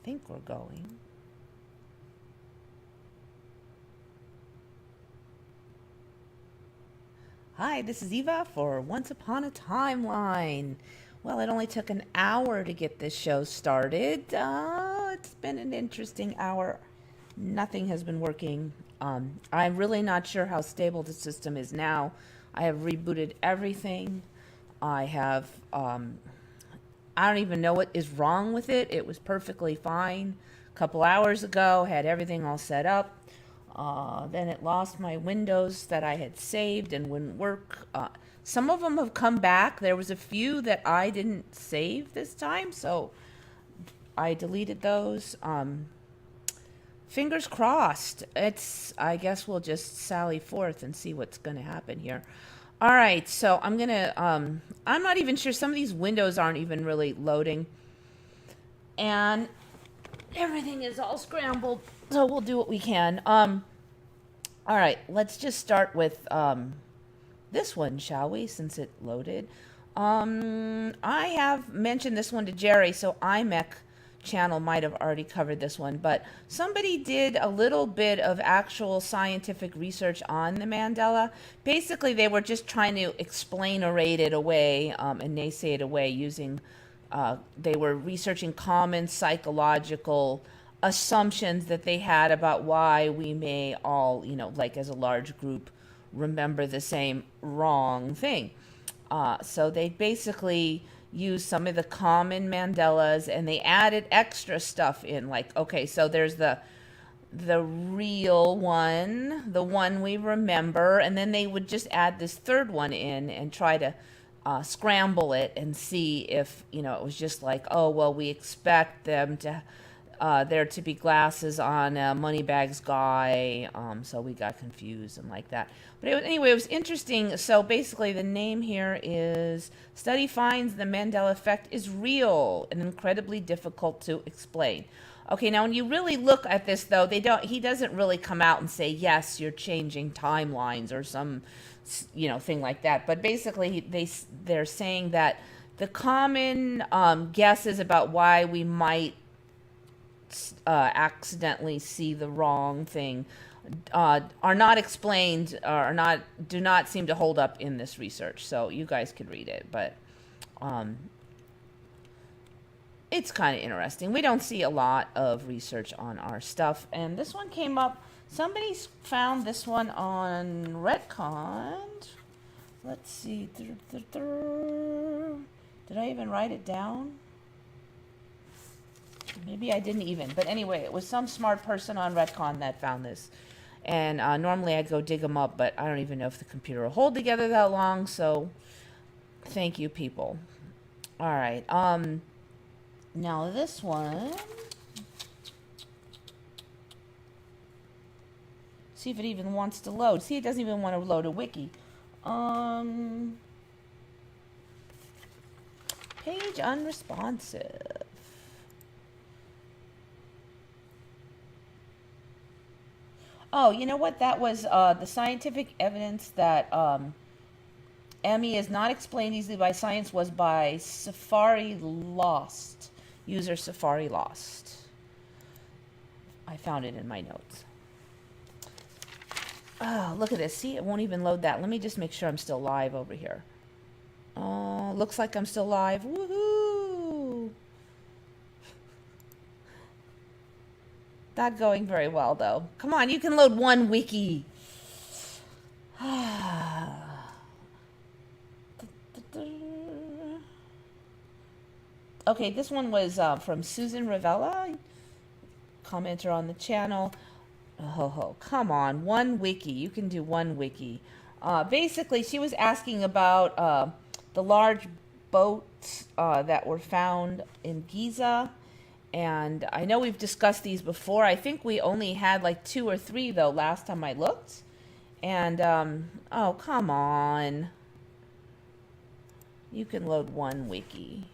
think we're going. Hi, this is Eva for Once Upon a Timeline. Well, it only took an hour to get this show started. It's been an interesting hour. Nothing has been working. I'm really not sure how stable the system is now. I have rebooted everything. I have, I don't even know what is wrong with it. It was perfectly fine a couple hours ago, had everything all set up. Then it lost my windows that I had saved and wouldn't work. Some of them have come back. There was a few that I didn't save this time, so I deleted those. Fingers crossed. I guess we'll just sally forth and see what's going to happen here. All right, so I'm not even sure. Some of these windows aren't even really loading. And everything is all scrambled, so we'll do what we can. All right, let's just start with this one, shall we, since it loaded. I have mentioned this one to Jerry, so iMech channel might have already covered this one, but somebody did a little bit of actual scientific research on the Mandela. Basically, they were just trying to explain or rate it away and naysay it away using, they were researching common psychological assumptions that they had about why we may all, like as a large group, remember the same wrong thing. So they basically used some of the common Mandelas and they added extra stuff in, like, okay, so there's the real one, the one we remember, and then they would just add this third one in and try to scramble it and see if, it was just like, oh, well, we expect them to there to be glasses on Moneybags guy, so we got confused and like that. But anyway, it was interesting. So basically, the name here is Study Finds the Mandela Effect is Real and Incredibly Difficult to Explain. Okay, now when you really look at this, though, he doesn't really come out and say, yes, you're changing timelines or some, thing like that. But basically, they're saying that the common guesses about why we might accidentally see the wrong thing are not explained, or do not seem to hold up in this research. So you guys could read it, but it's kind of interesting. We don't see a lot of research on our stuff, and this one came up. Somebody found this one on Retcon. Let's see. Did I even write it down? Maybe I didn't even. But anyway, it was some smart person on Retcon that found this. And normally I'd go dig them up, but I don't even know if the computer will hold together that long. So thank you, people. All right. Now this one. See if it even wants to load. See, it doesn't even want to load a wiki. Page unresponsive. Oh, you know what? That was the scientific evidence that ME is not explained easily by science was by Safari Lost. User Safari Lost. I found it in my notes. Oh, look at this. See, it won't even load that. Let me just make sure I'm still live over here. Oh, looks like I'm still live. Woohoo! Not going very well, though. Come on, you can load one wiki. Okay, this one was from Susan Ravella, commenter on the channel. Oh, come on, one wiki. You can do one wiki. Basically, she was asking about the large boats that were found in Giza. And I know we've discussed these before. I think we only had like 2 or 3, though, last time I looked. And, oh, come on. You can load one wiki.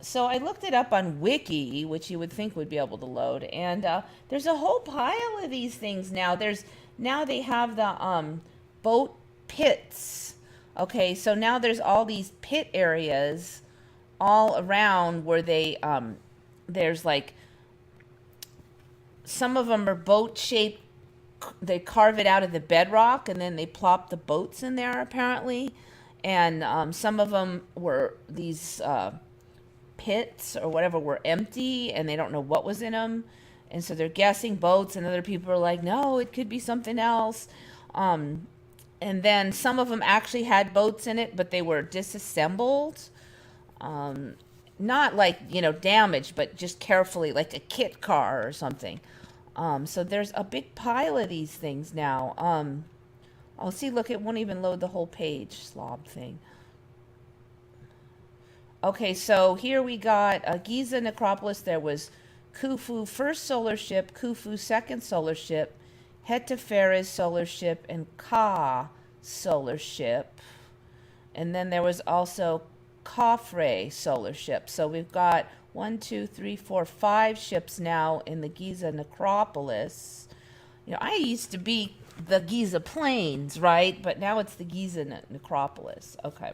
So I looked it up on Wiki, which you would think would be able to load. And there's a whole pile of these things now. Now they have the boat pits. Okay, so now there's all these pit areas all around where they There's like, some of them are boat shaped. They carve it out of the bedrock and then they plop the boats in there apparently. And some of them were these pits or whatever were empty and they don't know what was in them. And so they're guessing boats, and other people are like, no, it could be something else. Um, and then some of them actually had boats in it, but they were disassembled. Um, Not like, damaged, but just carefully, like a kit car or something. So there's a big pile of these things now. Oh, see, look, it won't even load the whole page, slob thing. Okay, so here we got Giza Necropolis. There was Khufu first solar ship, Khufu second solar ship, Hetepheres solar ship, and Ka solar ship. And then there was also Khafre solar ship. So we've got 1, 2, 3, 4, 5 ships now in the Giza Necropolis. I used to be the Giza Plains, right? But now it's the Giza Necropolis. Okay,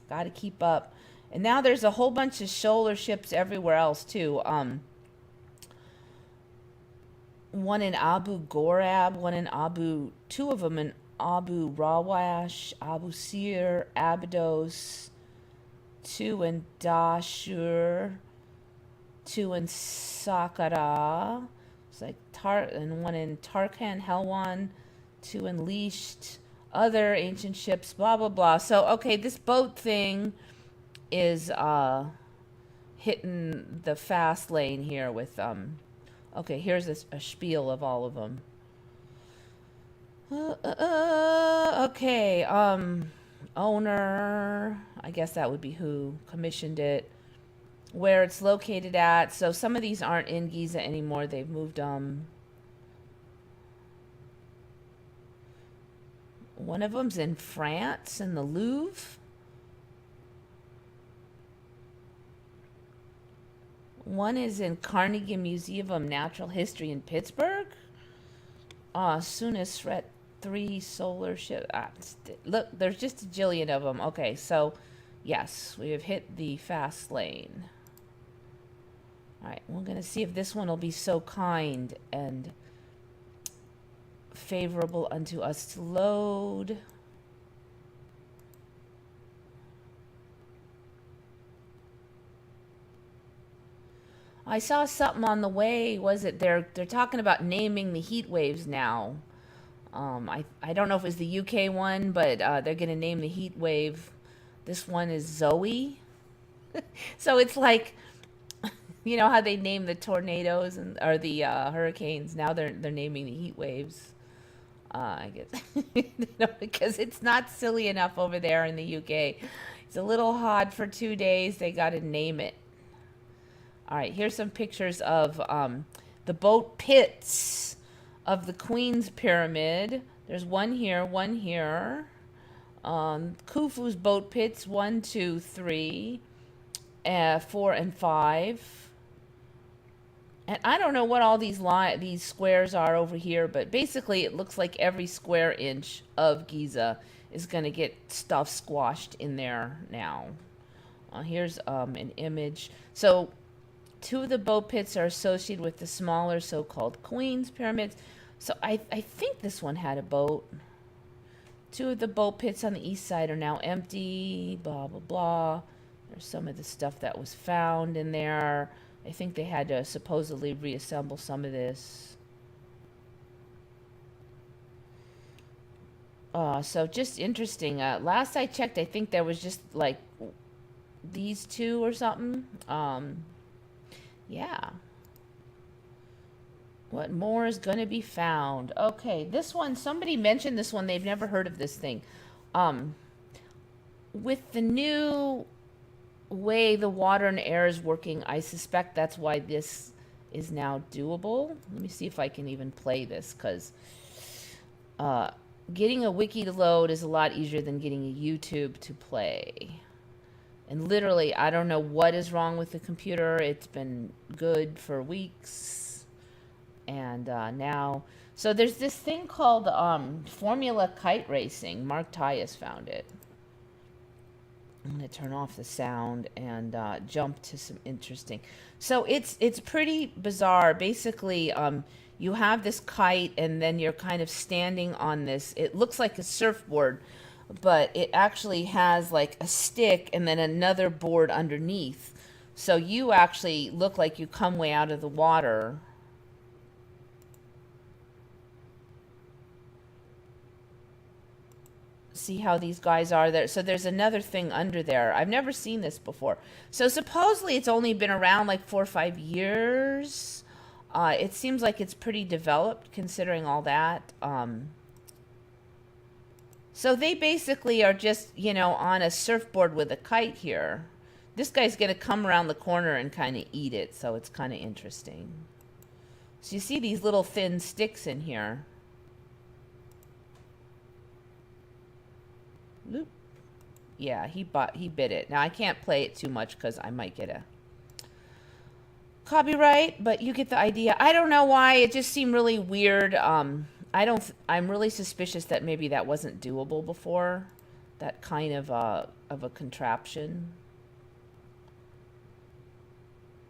got to keep up. And now there's a whole bunch of solar ships everywhere else too. One in Abu Ghorab, two of them in Abu Rawash, Abu Sir, Abydos, two in Dashur, two in Saqqara. It's like and one in Tarkhan Helwan, two in Lisht, other ancient ships, blah blah blah. So okay, this boat thing is hitting the fast lane here with okay, here's a spiel of all of them. Okay, owner, I guess that would be who commissioned it, where it's located at. So some of these aren't in Giza anymore, they've moved one of them's in France in the Louvre. One is in Carnegie Museum of Natural History in Pittsburgh. Sunisret 3 solar ship. Look, there's just a jillion of them. Okay, so yes, we have hit the fast lane. All right, we're going to see if this one will be so kind and favorable unto us to load. I saw something on the way. Was it they're talking about naming the heat waves now? I don't know if it was the UK one, but they're gonna name the heat wave. This one is Zoe. So it's like, how they name the tornadoes or the hurricanes. Now they're naming the heat waves. I guess because it's not silly enough over there in the UK. It's a little hot for 2 days. They got to name it. All right, here's some pictures of the boat pits of the Queen's Pyramid. There's one here, one here. Khufu's boat pits, 1, 2, 3, 4, and 5. And I don't know what all these squares are over here, but basically it looks like every square inch of Giza is going to get stuff squashed in there now. Here's an image. So 2 of the boat pits are associated with the smaller so-called Queen's Pyramids. So I think this one had a boat. 2 of the boat pits on the east side are now empty, blah, blah, blah. There's some of the stuff that was found in there. I think they had to supposedly reassemble some of this. So just interesting. Last I checked, I think there was just like these 2 or something. Yeah. What more is going to be found? Okay, this one, somebody mentioned this one. They've never heard of this thing. With the new way the water and air is working, I suspect that's why this is now doable. Let me see if I can even play this, because getting a wiki to load is a lot easier than getting a YouTube to play. And literally, I don't know what is wrong with the computer. It's been good for weeks. And now, so there's this thing called Formula Kite Racing. Mark Tyus found it. I'm going to turn off the sound and jump to some interesting. So it's pretty bizarre. Basically, you have this kite, and then you're kind of standing on this. It looks like a surfboard, but it actually has like a stick and then another board underneath. So you actually look like you come way out of the water. See how these guys are there. So there's another thing under there. I've never seen this before. So supposedly it's only been around like 4 or 5 years. It seems like it's pretty developed considering all that. So they basically are just, you know, on a surfboard with a kite here. This guy's going to come around the corner and kind of eat it. So it's kind of interesting. So you see these little thin sticks in here. Loop. Yeah, he bit it. Now I can't play it too much because I might get a copyright, but you get the idea. I don't know why it just seemed really weird. I'm really suspicious that maybe that wasn't doable before. That kind of a contraption.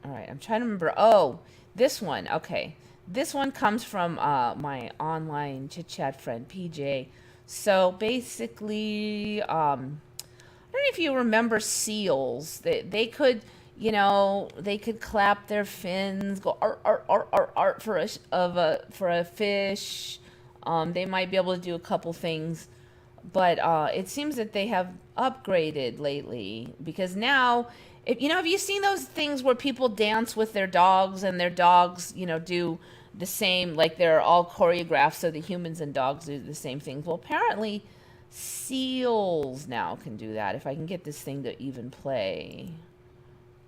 All right, I'm trying to remember. Oh, this one. Okay, this one comes from my online chit chat friend PJ. So basically, I don't know if you remember seals. They could, you know, they could clap their fins, go art art art art art for a fish. They might be able to do a couple things, but it seems that they have upgraded lately because now, if have you seen those things where people dance with their dogs and their dogs, you know, do the same, like they're all choreographed so the humans and dogs do the same things. Well, apparently seals now can do that if I can get this thing to even play.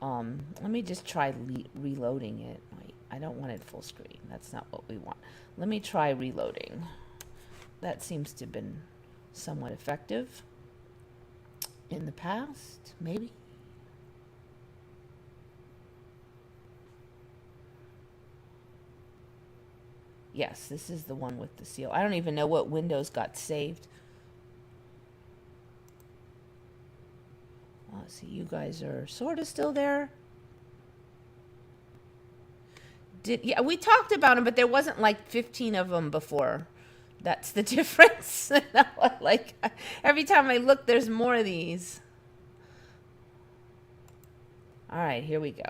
Let me just try reloading it. Wait, I don't want it full screen. That's not what we want. Let me try reloading. That seems to have been somewhat effective in the past, maybe. Yes, this is the one with the seal. I don't even know what windows got saved. Let's see, you guys are sort of still there. Yeah, we talked about them, but there wasn't like 15 of them before. That's the difference. Like every time I look, there's more of these. All right, here we go.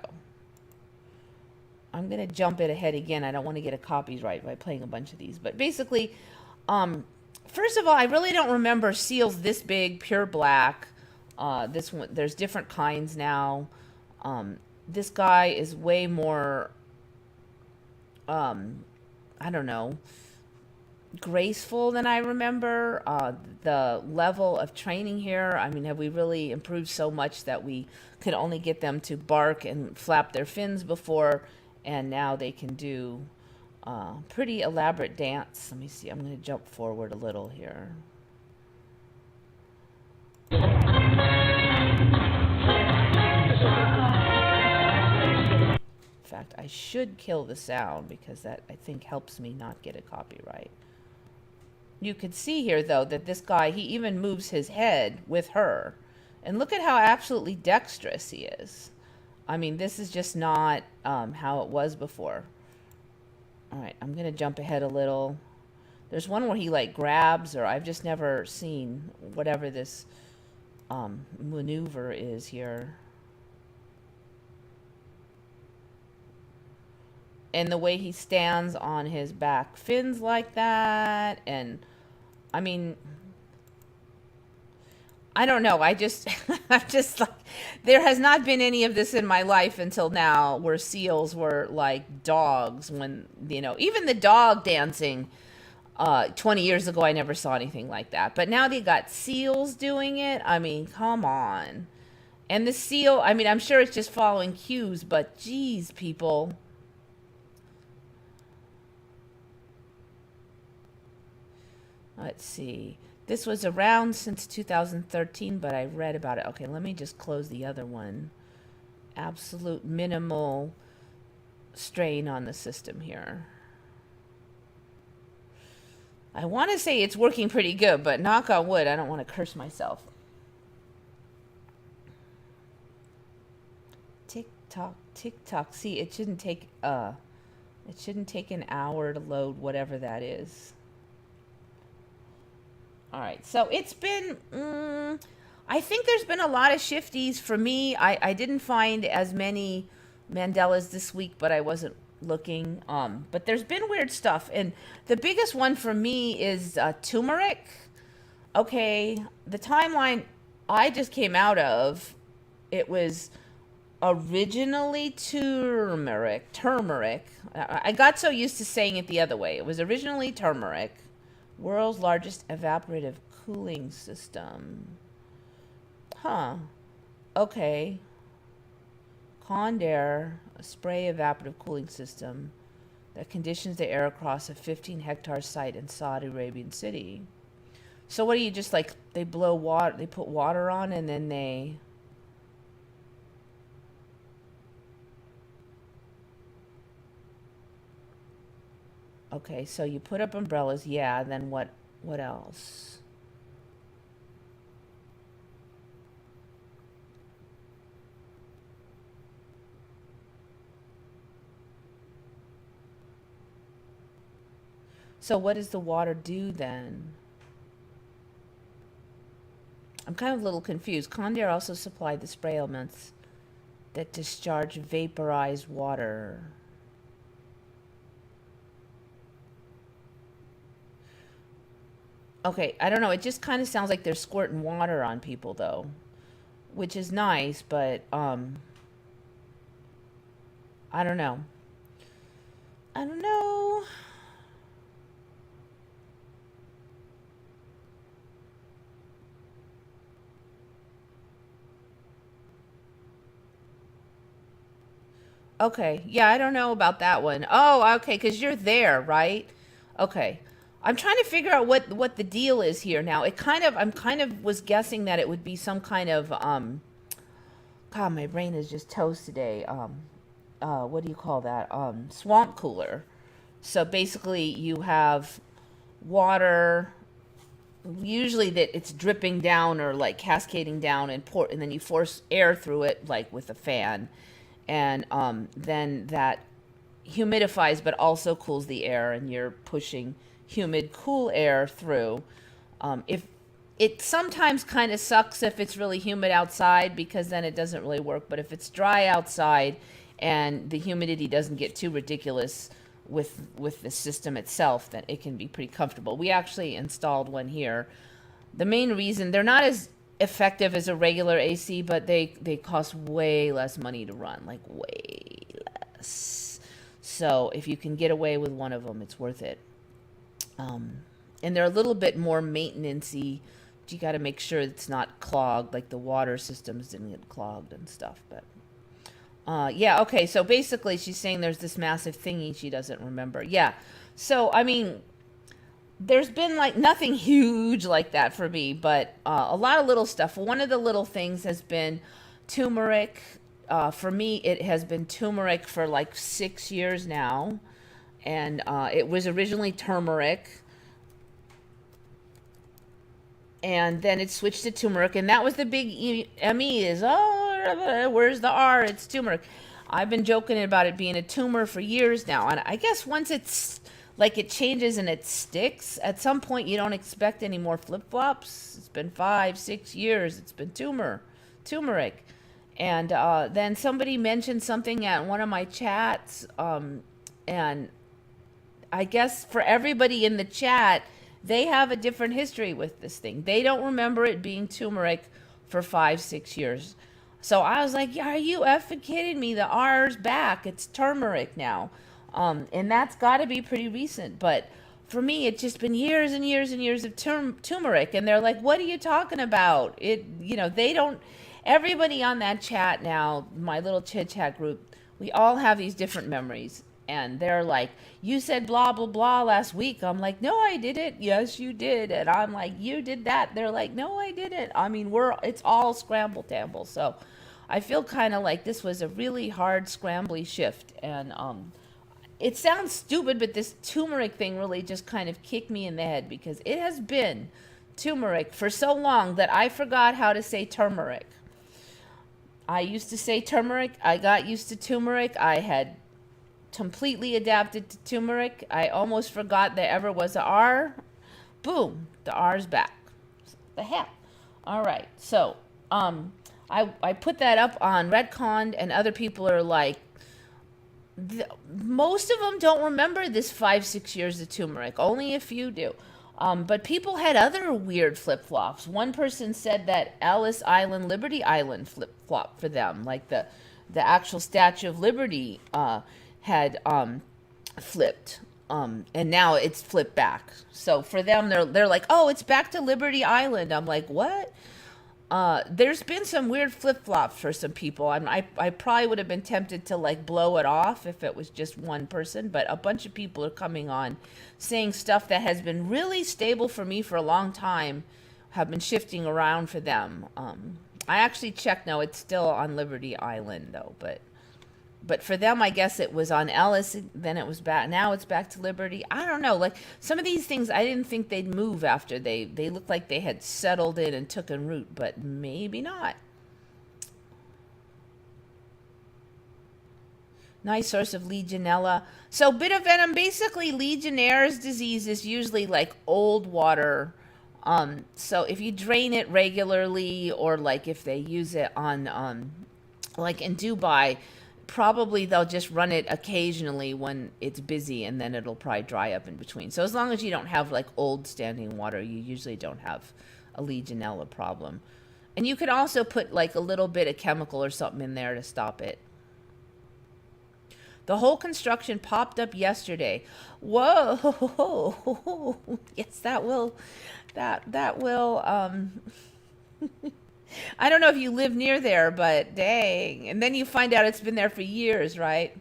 I'm going to jump it ahead again. I don't want to get a copyright by playing a bunch of these. But basically, first of all, I really don't remember seals this big, pure black. This one, there's different kinds now. This guy is way more, I don't know, graceful than I remember. The level of training here, I mean, have we really improved so much that we could only get them to bark and flap their fins before, and now they can do pretty elaborate dance. Let me see. I'm going to jump forward a little here. In fact, I should kill the sound because that, I think, helps me not get a copyright. You could see here, though, that this guy, he even moves his head with her. And look at how absolutely dexterous he is. I mean, this is just not how it was before. All right, I'm going to jump ahead a little. There's one where he, like, grabs her. I've just never seen whatever this maneuver is here. And the way he stands on his back fins like that. And, I mean, I don't know. I'm just like, there has not been any of this in my life until now where seals were like dogs when, even the dog dancing 20 years ago, I never saw anything like that. But now they got seals doing it. I mean, come on. And the seal, I mean, I'm sure it's just following cues, but geez, people. Let's see. This was around since 2013, but I read about it. Okay, let me just close the other one. Absolute minimal strain on the system here. I want to say it's working pretty good, but knock on wood, I don't want to curse myself. TikTok. See, it shouldn't take an hour to load whatever that is. All right, so it's been. I think there's been a lot of shifties for me. I didn't find as many Mandelas this week, but I wasn't looking. But there's been weird stuff, and the biggest one for me is tuRmeric. Okay, the timeline I just came out of, it was originally tuRmeric. I got so used to saying it the other way. It was originally tuRmeric, world's largest evaporative cooling system. Huh. Okay. Condair, a spray evaporative cooling system that conditions the air across a 15-hectare site in Saudi Arabian city. So what do you just like, they blow water, they put water on and then they... Okay, so you put up umbrellas, yeah, then what else? So what does the water do then? I'm kind of a little confused. Condair also supplied the spray elements that discharge vaporized water. Okay, I don't know. It just kind of sounds like they're squirting water on people, though, which is nice, but I don't know. I don't know. Okay, yeah, I don't know about that one. Oh, okay, because you're there, right? Okay. I'm trying to figure out what the deal is here now. I'm kind of was guessing that it would be some kind of God, my brain is just toast today. What do you call that? Swamp cooler. So basically you have water, usually that it's dripping down or like cascading down and then you force air through it like with a fan, and then that humidifies but also cools the air, and you're pushing humid cool air through. If it sometimes kind of sucks if it's really humid outside, because then it doesn't really work, but if it's dry outside and the humidity doesn't get too ridiculous with the system itself, then it can be pretty comfortable. We actually installed one here. The main reason, they're not as effective as a regular AC, but they cost way less money to run, like way less. So if you can get away with one of them, it's worth it. And they're a little bit more maintenance-y. You got to make sure it's not clogged, like the water systems didn't get clogged and stuff. But yeah, okay. So basically, she's saying there's this massive thingy she doesn't remember. Yeah. So I mean, there's been like nothing huge like that for me, but a lot of little stuff. One of the little things has been tuRmeric. For me, it has been tuRmeric for like 6 years now. And it was originally tuRmeric, and then it switched to tuRmeric, and that was the big ME is, oh, where's the R? It's tuRmeric. I've been joking about it being a tumor for years now, and I guess once it's like it changes and it sticks, at some point you don't expect any more flip-flops. It's been 5-6 years. It's been tuRmeric. And then somebody mentioned something at one of my chats, and I guess for everybody in the chat, they have a different history with this thing. They don't remember it being tuRmeric for 5-6 years. So I was like, are you effing kidding me? The R's back. It's tuRmeric now. And that's got to be pretty recent. But for me, it's just been years and years and years of tuRmeric. And they're like, what are you talking about? They don't, everybody on that chat now, my little chit chat group, we all have these different memories. And they're like, you said blah, blah, blah last week. I'm like, no, I didn't. Yes, you did. And I'm like, you did that. They're like, no, I didn't. I mean, it's all scramble-tamble. So I feel kind of like this was a really hard scrambly shift. And it sounds stupid, but this tuRmeric thing really just kind of kicked me in the head, because it has been tuRmeric for so long that I forgot how to say tuRmeric. I used to say turmeric. I got used to turmeric. I had completely adapted to turmeric. I almost forgot there ever was a R. Boom, the R's back. The hell. All right. So, I put that up on Redcon, and other people are like, most of them don't remember this 5-6 years of turmeric. Only a few do. But people had other weird flip flops. One person said that Ellis Island, Liberty Island flip flop for them, like the actual Statue of Liberty had flipped, and now it's flipped back. So for them, they're like, oh, it's back to Liberty Island. I'm like, what? There's been some weird flip-flops for some people. I probably would have been tempted to like blow it off if it was just one person, but a bunch of people are coming on saying stuff that has been really stable for me for a long time have been shifting around for them. I actually checked. No, it's still on Liberty Island though, but for them, I guess it was on Ellis, then it was back. Now it's back to Liberty. I don't know. Like some of these things, I didn't think they'd move after they looked like they had settled in and taken root, but maybe not. Nice source of Legionella. So bitavenom, basically Legionnaire's disease is usually like old water. So if you drain it regularly, or like if they use it on, like in Dubai, probably they'll just run it occasionally when it's busy, and then it'll probably dry up in between. So as long as you don't have like old standing water, you usually don't have a Legionella problem. And you could also put like a little bit of chemical or something in there to stop it. The whole construction popped up yesterday. Whoa. Yes, that will I don't know if you live near there, but dang. And then you find out it's been there for years, right?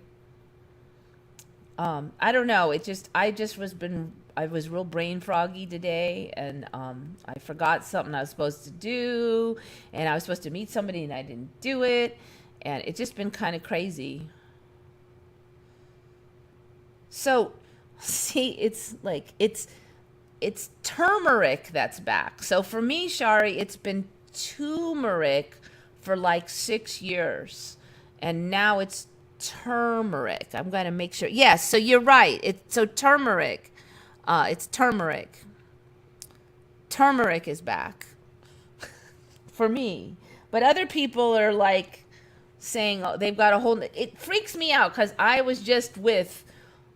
I don't know. I was real brain froggy today, and I forgot something I was supposed to do, and I was supposed to meet somebody and I didn't do it, and it's just been kind of crazy. So, see, it's turmeric that's back. So for me, Shari, it's been tuRmeric for like 6 years, and now it's tuRmeric. I'm going to make sure. Yes, so you're right. So tuRmeric. It's turmeric. Turmeric is back for me, but other people are like saying, oh, they've got a whole. It freaks me out because I was just with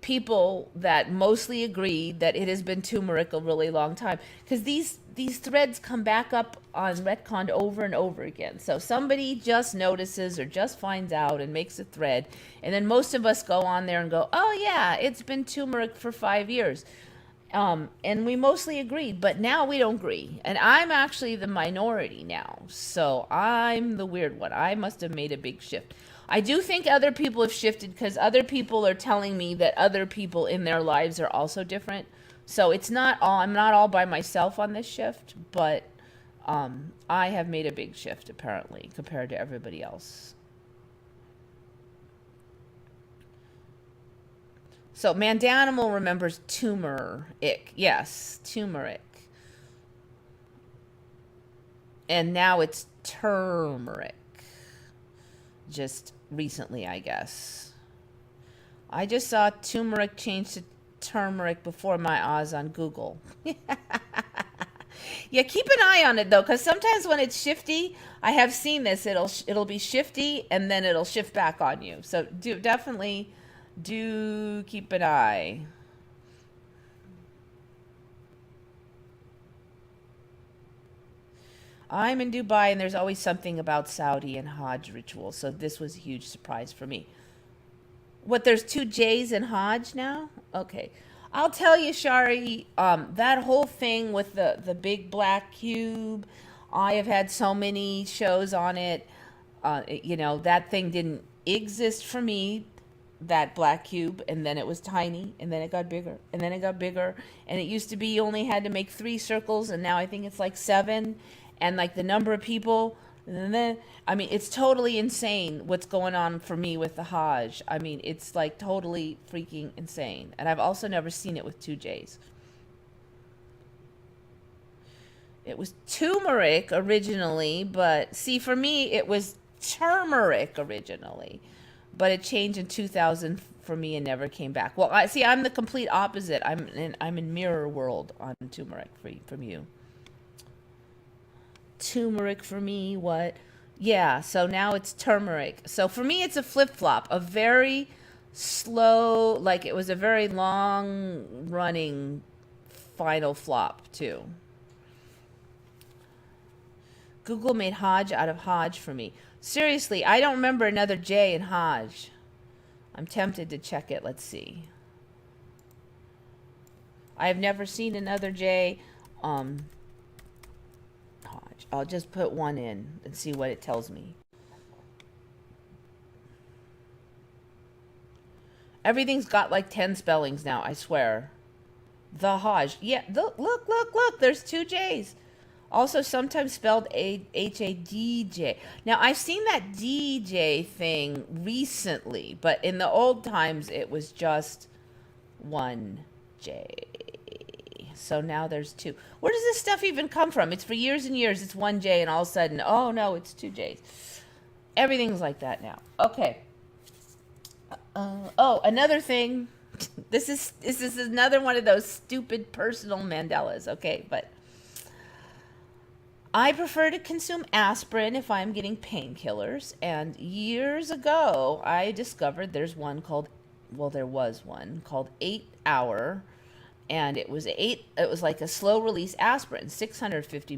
people that mostly agreed that it has been turmeric a really long time, because these threads come back up on Retcon over and over again. So somebody just notices or just finds out and makes a thread, and then most of us go on there and go, oh yeah, it's been turmeric for 5 years, and we mostly agreed, but now we don't agree, and I'm actually the minority now, so I'm the weird one. I must have made a big shift. I do think other people have shifted because other people are telling me that other people in their lives are also different. So it's not all, I'm not all by myself on this shift, but I have made a big shift apparently compared to everybody else. So Mandanimal remembers tuRmeric. Yes, tuRmeric. And now it's tuRmeric. Just recently, I guess. I just saw tuRmeric change to turmeric before my eyes on Google. Yeah, keep an eye on it though, because sometimes when it's shifty, I have seen this. It'll be shifty and then it'll shift back on you. So definitely do keep an eye. I'm in Dubai, and there's always something about Saudi and Hajj rituals, so this was a huge surprise for me. What, there's two J's in Hajj now? Okay. I'll tell you, Shari, that whole thing with the big black cube, I have had so many shows on it. That thing didn't exist for me, that black cube, and then it was tiny, and then it got bigger, and then it got bigger, and it used to be you only had to make 3 circles, and now I think it's like 7, and like the number of people, and then, I mean, it's totally insane what's going on for me with the Hajj. I mean, it's like totally freaking insane, and I've also never seen it with 2 J's. It was tuRmeric originally, but see, for me, it was turmeric originally, but it changed in 2000 for me and never came back. Well, I see. I'm the complete opposite. I'm in mirror world on turmeric from you. Turmeric for me. What? Yeah. So now it's turmeric. So for me, it's a flip flop. A very slow, like it was a very long running final flop too. Google made Hodge out of Hodge for me. Seriously, I don't remember another J in Hodge. I'm tempted to check it. Let's see. I have never seen another J. Hodge. I'll just put one in and see what it tells me. Everything's got like 10 spellings now, I swear. The Hodge. Yeah, look. There's two J's. Also sometimes spelled H-A-D-J. Now, I've seen that DJ thing recently, but in the old times, it was just one J. So now there's two. Where does this stuff even come from? It's for years and years. It's one J, and all of a sudden, oh, no, it's two J's. Everything's like that now. Okay. Another thing. This is another one of those stupid personal Mandelas. Okay, but I prefer to consume aspirin if I'm getting painkillers. And years ago, I discovered there was one called 8 Hour. And it was like a slow release aspirin, 650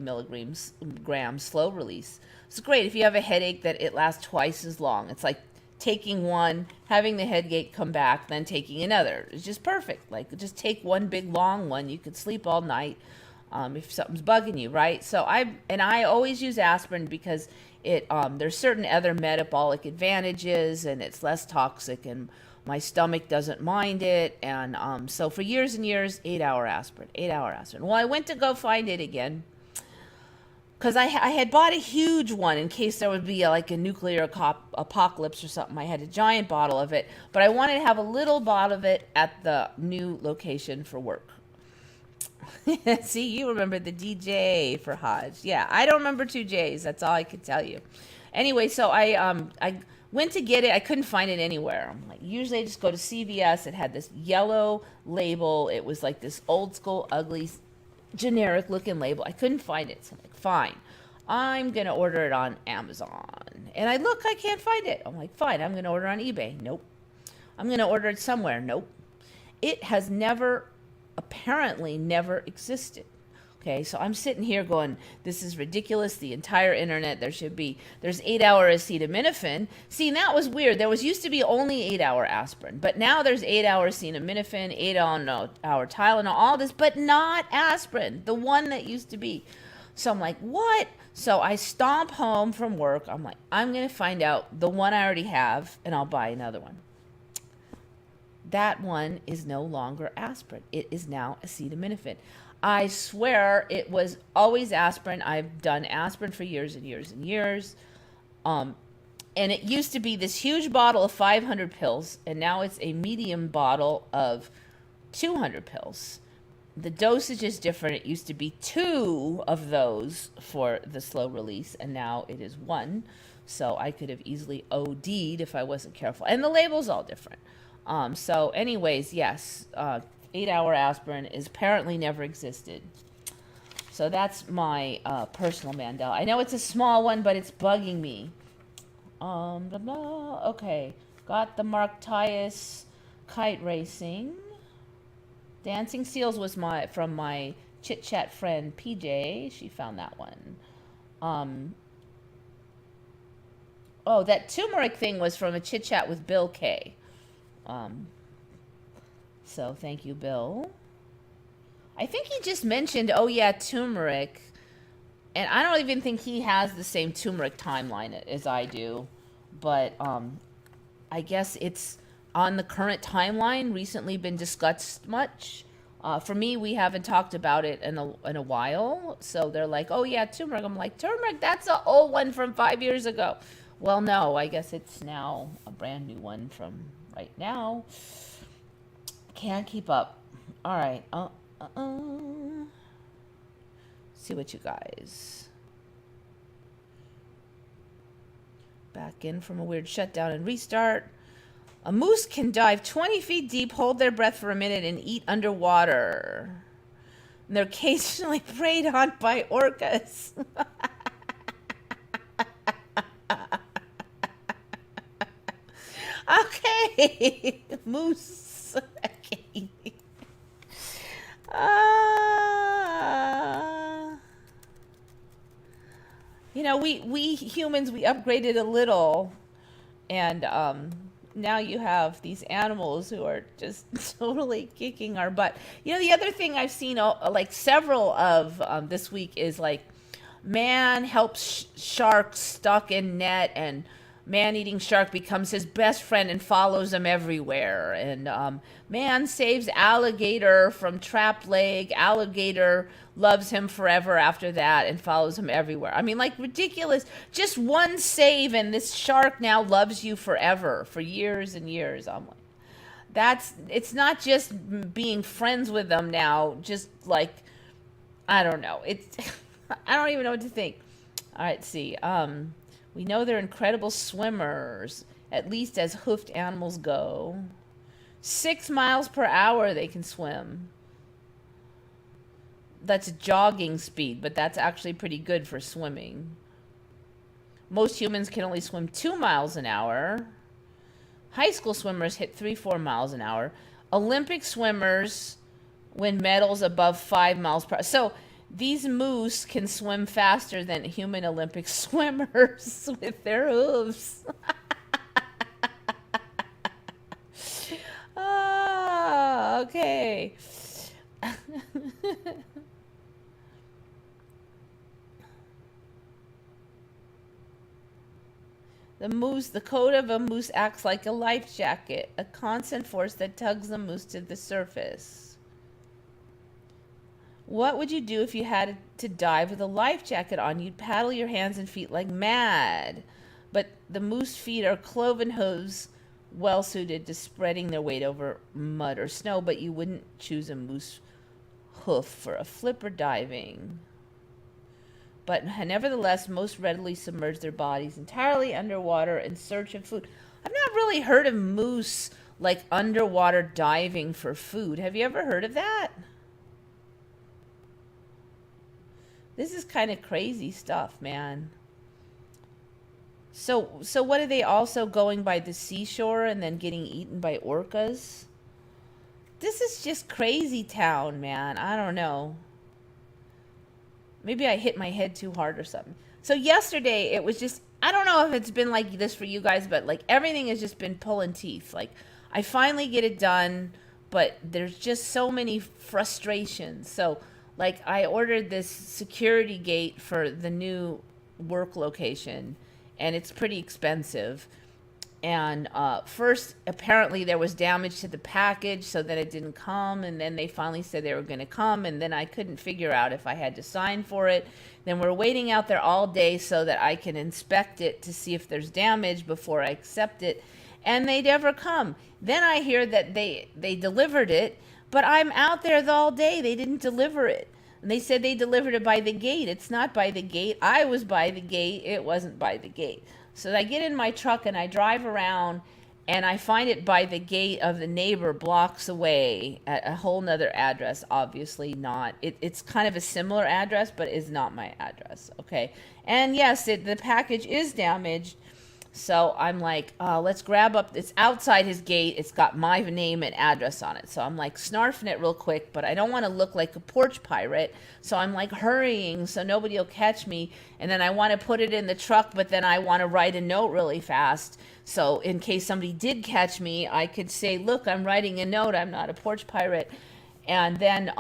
grams slow release. It's great if you have a headache that it lasts twice as long. It's like taking one, having the headache come back, then taking another. It's just perfect. Like just take one big long one. You could sleep all night. If something's bugging you, right? So I always use aspirin because there's certain other metabolic advantages and it's less toxic and my stomach doesn't mind it. And so for years and years, 8 hour aspirin. Well, I went to go find it again because I had bought a huge one in case there would be like a nuclear apocalypse or something. I had a giant bottle of it, but I wanted to have a little bottle of it at the new location for work. See, you remember the DJ for Hodge. Yeah, I don't remember two J's. That's all I could tell you. Anyway, so I went to get it. I couldn't find it anywhere. I'm like, usually I just go to CVS. It had this yellow label. It was like this old school, ugly, generic looking label. I couldn't find it. So I'm like, fine. I'm going to order it on Amazon. And I can't find it. I'm like, fine. I'm going to order on eBay. Nope. I'm going to order it somewhere. Nope. It has apparently never existed. Okay, so I'm sitting here going, this is ridiculous. The entire internet, there's 8 hour acetaminophen. See, that was weird. There used to be only 8 hour aspirin, but now there's 8 hour acetaminophen, 8 hour Tylenol, all this, but not aspirin, the one that used to be. So I'm like, what? So I stomp home from work. I'm like, I'm going to find out the one I already have, and I'll buy another one. That one is no longer aspirin. It is now acetaminophen. I swear it was always aspirin. I've done aspirin for years and years and years. And it used to be this huge bottle of 500 pills, and now it's a medium bottle of 200 pills. The dosage is different. It used to be 2 of those for the slow release, and now it is 1. So I could have easily OD'd if I wasn't careful. And the label's all different. So anyways, yes, 8 hour aspirin is apparently never existed. So that's my personal Mandela. I know it's a small one, but it's bugging me. Blah, blah. Okay, got the Mark Tias kite racing. Dancing Seals was from my chit chat friend PJ. She found that one. That tuRmeric thing was from a chit chat with Bill K. So thank you, Bill. I think he just mentioned, tuRmeric. And I don't even think he has the same tuRmeric timeline as I do. But I guess it's on the current timeline, recently been discussed much. For me, we haven't talked about it in a while. So they're like, tuRmeric. I'm like, tuRmeric, that's an old one from 5 years ago. Well, no, I guess it's now a brand new one from right now. Can't keep up. All right. See what you guys. Back in from a weird shutdown and restart. A moose can dive 20 feet deep, hold their breath for a minute, and eat underwater. And they're occasionally preyed on by orcas. Okay, moose. Okay. You know, we humans, we upgraded a little, and now you have these animals who are just totally kicking our butt. You know, the other thing I've seen like several of this week is like man helps sharks stuck in net, and man-eating shark becomes his best friend and follows him everywhere. And man saves alligator from trapped leg. Alligator loves him forever after that and follows him everywhere. I mean, like, ridiculous. Just one save and this shark now loves you forever, for years and years. I'm like, it's not just being friends with them now, just like, I don't know. It's, I don't even know what to think. All right, see. We know they're incredible swimmers, at least as hoofed animals go. 6 miles per hour they can swim. That's jogging speed, but that's actually pretty good for swimming. Most humans can only swim 2 miles an hour. High school swimmers hit 3-4 miles an hour. Olympic swimmers win medals above 5 miles per hour. So these moose can swim faster than human Olympic swimmers with their hooves. Ah, okay. The coat of a moose acts like a life jacket, a constant force that tugs the moose to the surface. What would you do if you had to dive with a life jacket on? You'd paddle your hands and feet like mad. But the moose feet are cloven hooves, well suited to spreading their weight over mud or snow, but you wouldn't choose a moose hoof for a flipper diving. But nevertheless, most readily submerge their bodies entirely underwater in search of food. I've not really heard of moose like underwater diving for food. Have you ever heard of that? This is kind of crazy stuff, man. So what are they also going by the seashore and then getting eaten by orcas? This is just crazy town, man. I don't know. Maybe I hit my head too hard or something. So yesterday it was just, I don't know if it's been like this for you guys, but like everything has just been pulling teeth. Like I finally get it done, but there's just so many frustrations. So like I ordered this security gate for the new work location, and it's pretty expensive. And first, apparently there was damage to the package, so then it didn't come. And then they finally said they were going to come, and then I couldn't figure out if I had to sign for it. Then we're waiting out there all day so that I can inspect it to see if there's damage before I accept it. And they never come. Then I hear that they delivered it, but I'm out there all day. They didn't deliver it. And they said they delivered it by the gate. It's not by the gate. I was by the gate. It wasn't by the gate. So I get in my truck and I drive around, and I find it by the gate of the neighbor blocks away at a whole nother address. Obviously not. It's kind of a similar address, but is not my address. Okay. And yes, the package is damaged. So I'm like, let's grab up. It's outside his gate. It's got my name and address on it. So I'm like snarfing it real quick, but I don't want to look like a porch pirate. So I'm like hurrying so nobody will catch me. And then I want to put it in the truck, but then I want to write a note really fast. So in case somebody did catch me, I could say, look, I'm writing a note. I'm not a porch pirate. And then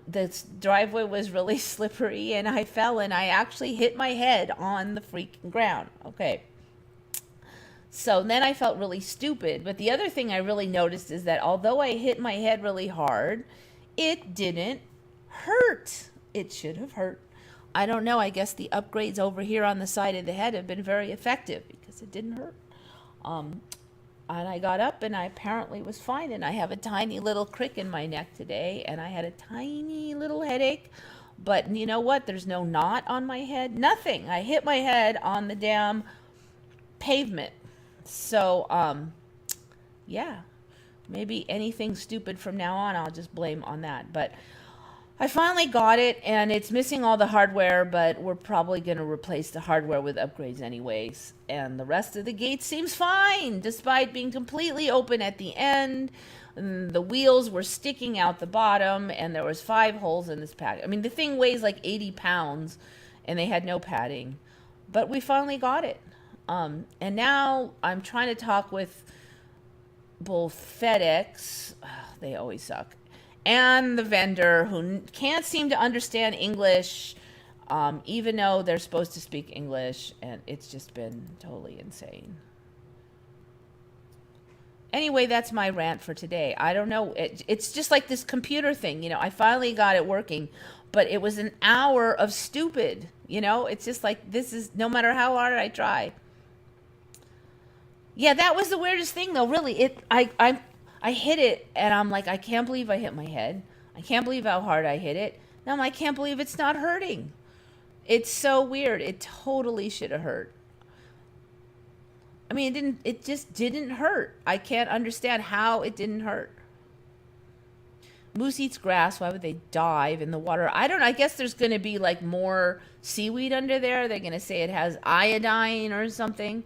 this driveway was really slippery, and I fell, and I actually hit my head on the freaking ground. Okay. So then I felt really stupid. But the other thing I really noticed is that although I hit my head really hard, it didn't hurt. It should have hurt. I don't know. I guess the upgrades over here on the side of the head have been very effective because it didn't hurt. And I got up and I apparently was fine. And I have a tiny little crick in my neck today. And I had a tiny little headache. But you know what? There's no knot on my head. Nothing. I hit my head on the damn pavement. So, yeah, maybe anything stupid from now on, I'll just blame on that. But I finally got it, and it's missing all the hardware, but we're probably going to replace the hardware with upgrades anyways. And the rest of the gate seems fine, despite being completely open at the end. And the wheels were sticking out the bottom, and there was 5 holes in this pack. I mean, the thing weighs like 80 pounds, and they had no padding. But we finally got it. And now I'm trying to talk with both FedEx, they always suck, and the vendor, who can't seem to understand English, even though they're supposed to speak English, and it's just been totally insane. Anyway, that's my rant for today. I don't know. It's just like this computer thing. I finally got it working, but it was an hour of stupid. It's just like, this is, no matter how hard I try. Yeah, that was the weirdest thing, though, really. I hit it, and I'm like, I can't believe I hit my head. I can't believe how hard I hit it. Now I can't believe it's not hurting. It's so weird. It totally should have hurt. I mean, it just didn't hurt. I can't understand how it didn't hurt. Moose eats grass. Why would they dive in the water? I don't know. I guess there's going to be like more seaweed under there. They're going to say it has iodine or something.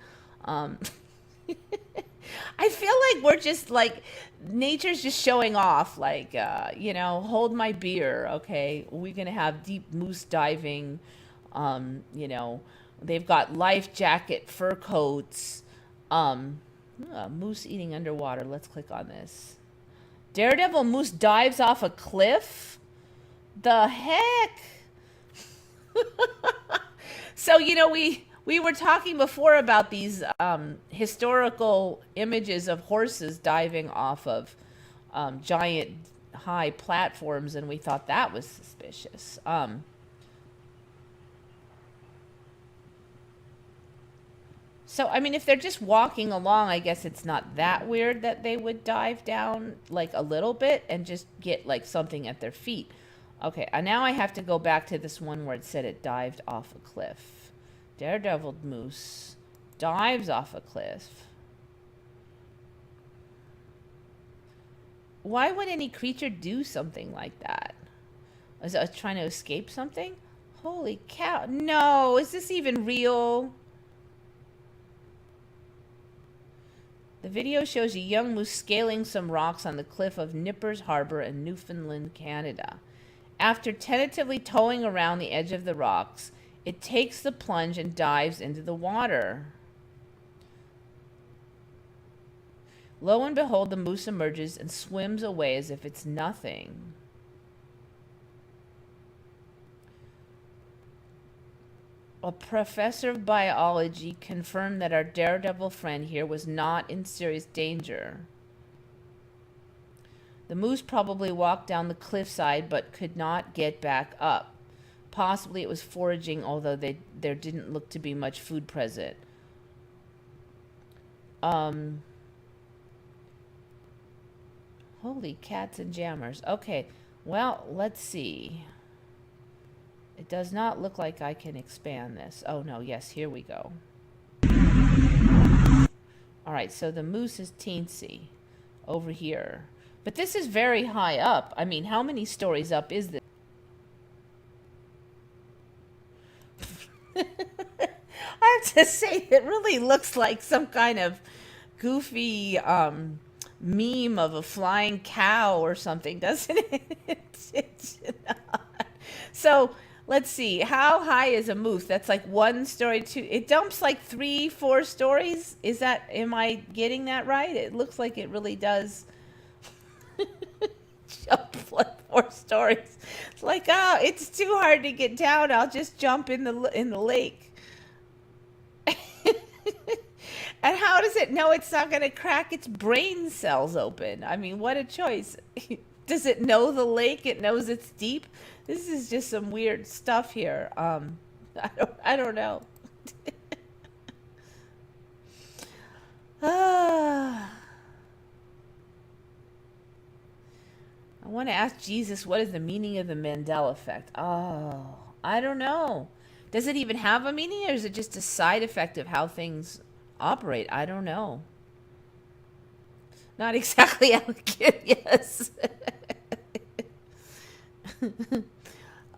I feel like we're just like, nature's just showing off, like, hold my beer, okay? We're going to have deep moose diving. They've got life jacket, fur coats. Moose eating underwater. Let's click on this. Daredevil moose dives off a cliff? The heck? So, we were talking before about these historical images of horses diving off of giant high platforms, and we thought that was suspicious. So, I mean, if they're just walking along, I guess it's not that weird that they would dive down like a little bit and just get like something at their feet. Okay, now I have to go back to this one where it said it dived off a cliff. Daredevil moose dives off a cliff. Why would any creature do something like that? Is it trying to escape something? Holy cow. No, is this even real? The video shows a young moose scaling some rocks on the cliff of Nippers Harbor in Newfoundland, Canada. After tentatively towing around the edge of the rocks, it takes the plunge and dives into the water. Lo and behold, the moose emerges and swims away as if it's nothing. A professor of biology confirmed that our daredevil friend here was not in serious danger. The moose probably walked down the cliffside but could not get back up. Possibly it was foraging, although there didn't look to be much food present. Holy cats and jammers. Okay, well, let's see. It does not look like I can expand this. Oh, no, yes, here we go. All right, so the moose is teensy over here. But this is very high up. I mean, how many stories up is this? I have to say, it really looks like some kind of goofy meme of a flying cow or something, doesn't it? It's not. So let's see. How high is a moose? That's like 1 story, 2. It dumps like 3, 4 stories. Am I getting that right? It looks like it really does jump like 4 stories. It's like, oh, it's too hard to get down. I'll just jump in the lake. And how does it know it's not going to crack its brain cells open? I mean, what a choice. Does it know the lake? It knows it's deep? This is just some weird stuff here. I don't know. I want to ask Jesus, what is the meaning of the Mandela effect? Oh, I don't know. Does it even have a meaning, or is it just a side effect of how things operate. I don't know. Not exactly elegant, yes.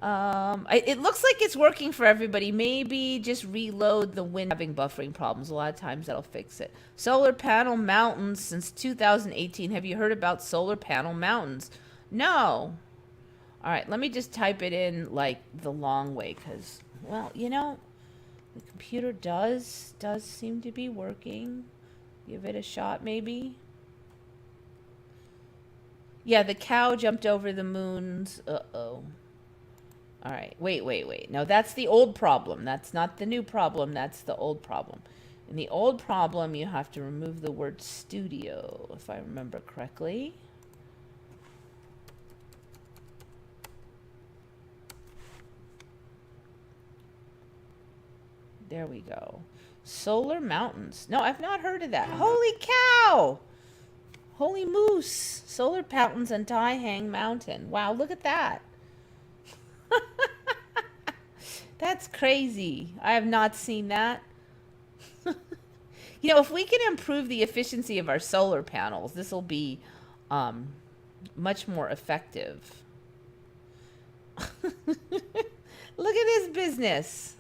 It looks like it's working for everybody. Maybe just reload the Win having buffering problems. A lot of times that'll fix it. Solar panel mountains since 2018. Have you heard about solar panel mountains? No. All right, let me just type it in like the long way because, well, you know, the computer does seem to be working. Give it a shot, maybe. Yeah, the cow jumped over the moons. Uh-oh. All right, wait. No, that's the old problem. That's not the new problem. That's the old problem. In the old problem, you have to remove the word studio, if I remember correctly. There we go. Solar mountains. No, I've not heard of that. Holy cow! Holy moose. Solar mountains and Taihang Mountain. Wow, look at that. That's crazy. I have not seen that. You know, if we can improve the efficiency of our solar panels, this will be much more effective. Look at this business.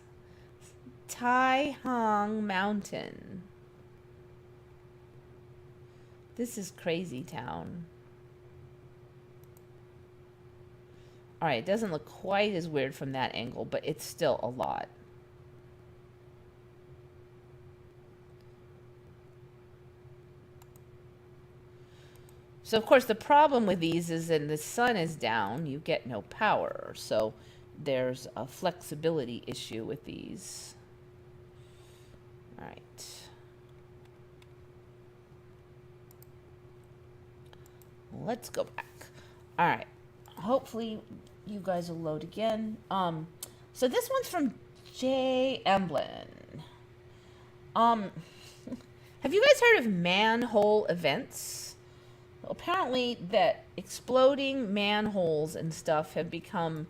Taihang Mountain. This is crazy town. All right, it doesn't look quite as weird from that angle, but it's still a lot. So, of course, the problem with these is when the sun is down, you get no power. So there's a flexibility issue with these. All right. Let's go back. All right. Hopefully you guys will load again. So this one's from J. Emblin. Have you guys heard of manhole events? Well, apparently that exploding manholes and stuff have become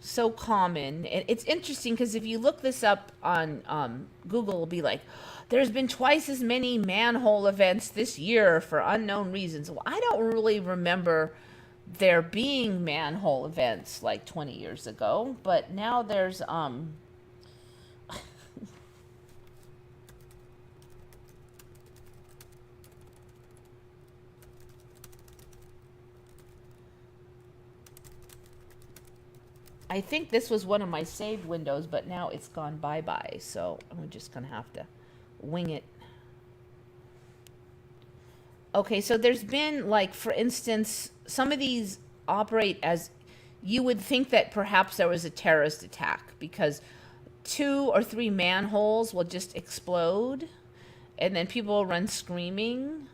so common. And it's interesting because if you look this up on Google, it'll be like, there's been twice as many manhole events this year for unknown reasons. Well, I don't really remember there being manhole events like 20 years ago, but now there's I think this was one of my saved windows, but now it's gone bye-bye, so I'm just gonna have to wing it. Okay, so there's been, like, for instance, some of these operate as you would think that perhaps there was a terrorist attack because 2 or 3 manholes will just explode and then people will run screaming.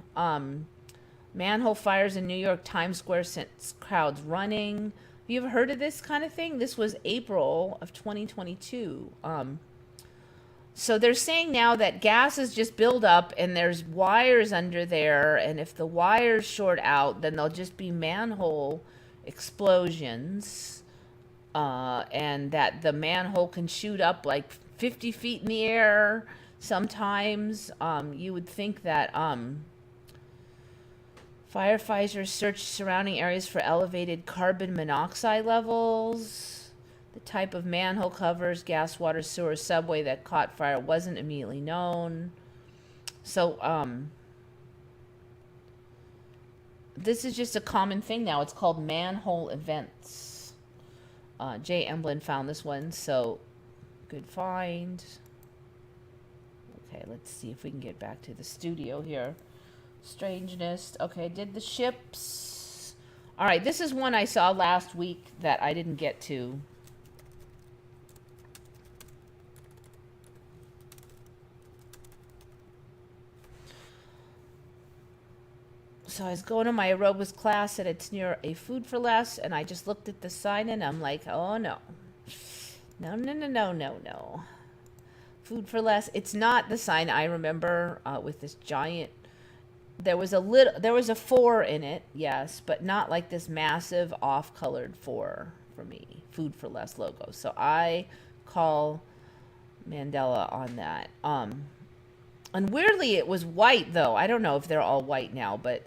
Manhole fires in New York Times Square sent crowds running. Have you ever heard of this kind of thing? This was April of 2022. So they're saying now that gases just build up and there's wires under there, and if the wires short out, then there'll just be manhole explosions, and that the manhole can shoot up like 50 feet in the air sometimes. You would think that firefighters searched surrounding areas for elevated carbon monoxide levels. The type of manhole covers, gas, water, sewer, subway that caught fire wasn't immediately known. So, this is just a common thing now. It's called manhole events. Jay Emblin found this one, so good find. Okay, let's see if we can get back to the studio here. Strangeness. Okay, did the ships. All right, this is one I saw last week that I didn't get to. So I was going to my aerobics class, and it's near a Food for Less, and I just looked at the sign, and I'm like, oh, no. No. Food for Less. It's not the sign I remember with this giant. There was a 4 in it, yes, but not like this massive off-colored 4 for me. Food for Less logo. So I call Mandela on that. And weirdly, it was white, though. I don't know if they're all white now, but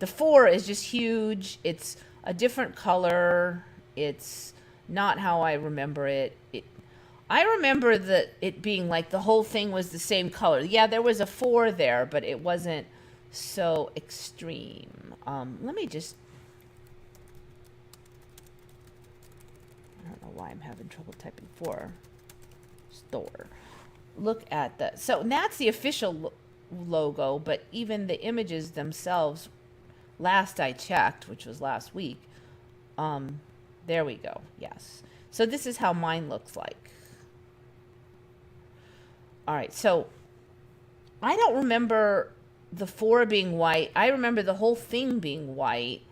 the 4 is just huge. It's a different color. It's not how I remember it. I remember that it being like the whole thing was the same color. Yeah, there was a 4 there, but it wasn't so extreme. Let me just... I don't know why I'm having trouble typing 4. Store. Look at the... So that's the official logo, but even the images themselves, last I checked, which was last week, there we go. Yes. So this is how mine looks like. All right. So I don't remember the 4 being white. I remember the whole thing being white,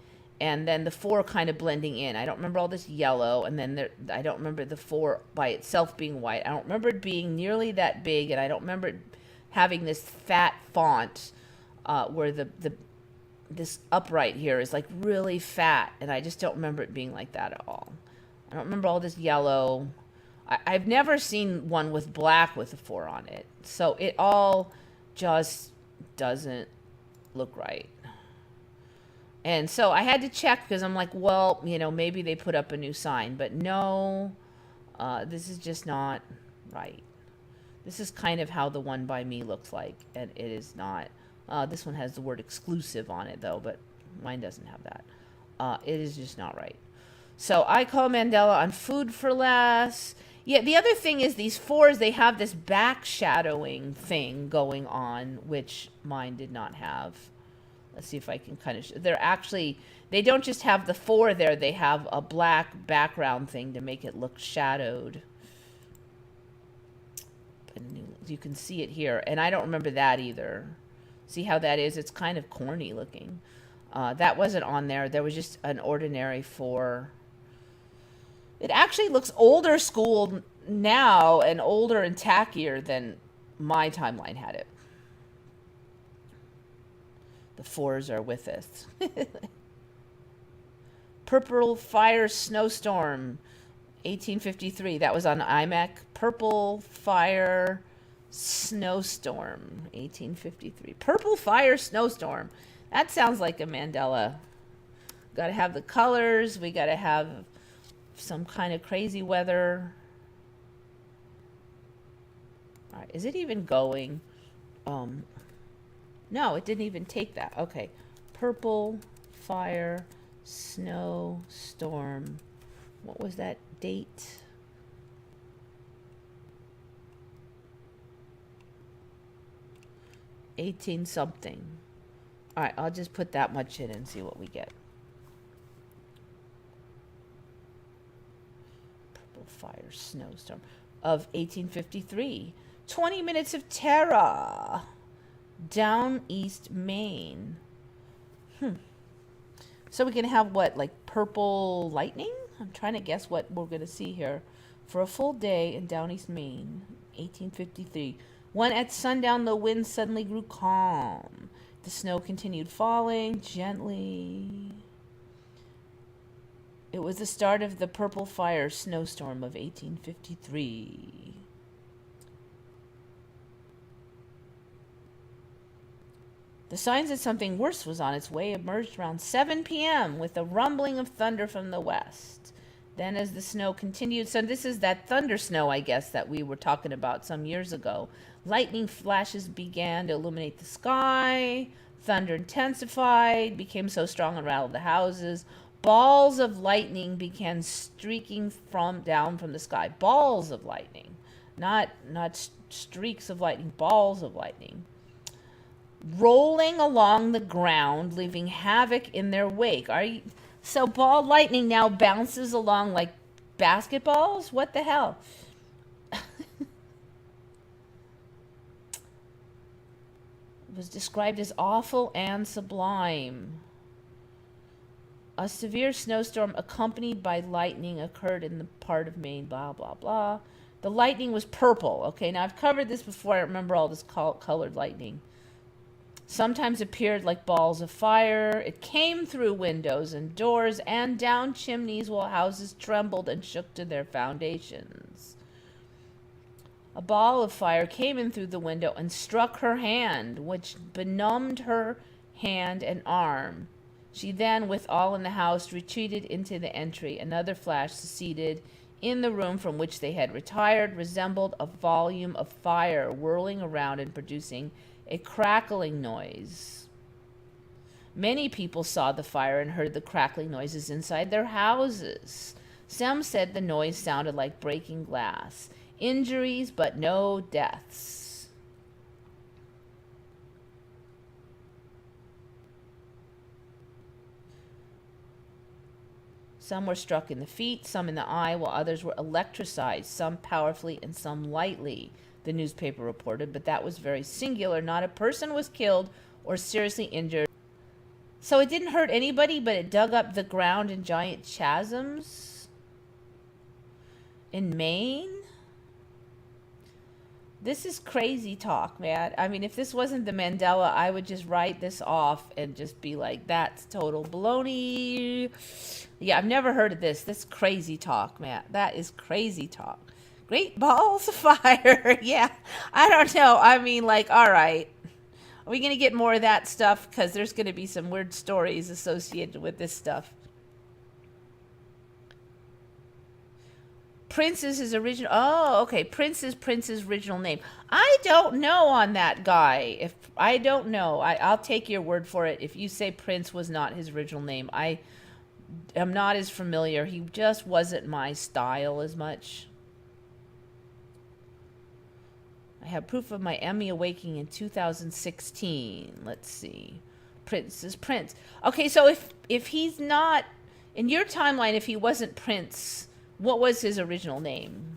and then the 4 kind of blending in. I don't remember all this yellow, and then I don't remember the 4 by itself being white. I don't remember it being nearly that big, and I don't remember it having this fat font where this upright here is like really fat, and I just don't remember it being like that at all. I don't remember all this yellow. I've never seen one with black with a 4 on it, so it all just doesn't look right. And so I had to check because I'm like, well, you know, maybe they put up a new sign. But no, this is just not right. This is kind of how the one by me looks like. And it is not. This one has the word exclusive on it, though. But mine doesn't have that. It is just not right. So I call Mandela on food for less. Yeah, the other thing is these 4s, they have this back shadowing thing going on, which mine did not have. Let's see if I can kind of... They're actually... They don't just have the 4 there. They have a black background thing to make it look shadowed. And you can see it here. And I don't remember that either. See how that is? It's kind of corny looking. That wasn't on there. There was just an ordinary 4. It actually looks older school now and older and tackier than my timeline had it. The 4s are with us. Purple Fire Snowstorm, 1853. That was on iMac. Purple Fire Snowstorm, 1853. Purple Fire Snowstorm. That sounds like a Mandela. Got to have the colors. We got to have some kind of crazy weather. All right, is it even going? No, it didn't even take that. Okay. Purple Fire Snowstorm. What was that date? $18 something. All right, I'll just put that much in and see what we get. Purple Fire Snowstorm of 1853. 20 minutes of terror. Down East Maine. So we can have what, like purple lightning? I'm trying to guess what we're going to see here. For a full day in Down East Maine, 1853. When at sundown the wind suddenly grew calm. The snow continued falling gently. It was the start of the Purple Fire Snowstorm of 1853. The signs that something worse was on its way emerged around 7 p.m. with a rumbling of thunder from the west. Then as the snow continued, so this is that thunder snow, I guess, that we were talking about some years ago. Lightning flashes began to illuminate the sky. Thunder intensified, became so strong and rattled the houses. Balls of lightning began streaking down from the sky. Balls of lightning. Not streaks of lightning, balls of lightning. Rolling along the ground, leaving havoc in their wake. So ball lightning now bounces along like basketballs? What the hell? It was described as awful and sublime. A severe snowstorm accompanied by lightning occurred in the part of Maine, blah, blah, blah. The lightning was purple. Okay, now I've covered this before. I remember all this colored lightning. Sometimes appeared like balls of fire. It came through windows and doors and down chimneys while houses trembled and shook to their foundations. A ball of fire came in through the window and struck her hand, which benumbed her hand and arm. She then, with all in the house, retreated into the entry. Another flash succeeded in the room from which they had retired, resembled a volume of fire whirling around and producing a crackling noise. Many people saw the fire and heard the crackling noises inside their houses. Some said the noise sounded like breaking glass. Injuries, but no deaths. Some were struck in the feet, some in the eye, while others were electrified, some powerfully and some lightly, the newspaper reported, but that was very singular. Not a person was killed or seriously injured. So it didn't hurt anybody, but it dug up the ground in giant chasms in Maine. This is crazy talk, man. I mean, if this wasn't the Mandela, I would just write this off and just be like, that's total baloney. Yeah, I've never heard of this. This crazy talk, man. That is crazy talk. Great balls of fire. Yeah, I don't know. I mean, like, all right. Are we going to get more of that stuff? Because there's going to be some weird stories associated with this stuff. Prince is his original. Oh, okay. Prince is Prince's original name. I don't know on that guy. If I don't know, I'll take your word for it. If you say Prince was not his original name, I am not as familiar. He just wasn't my style as much. I have proof of my Emmy awakening in 2016. Let's see. Prince is Prince. Okay, so if he's not in your timeline, if he wasn't Prince, what was his original name?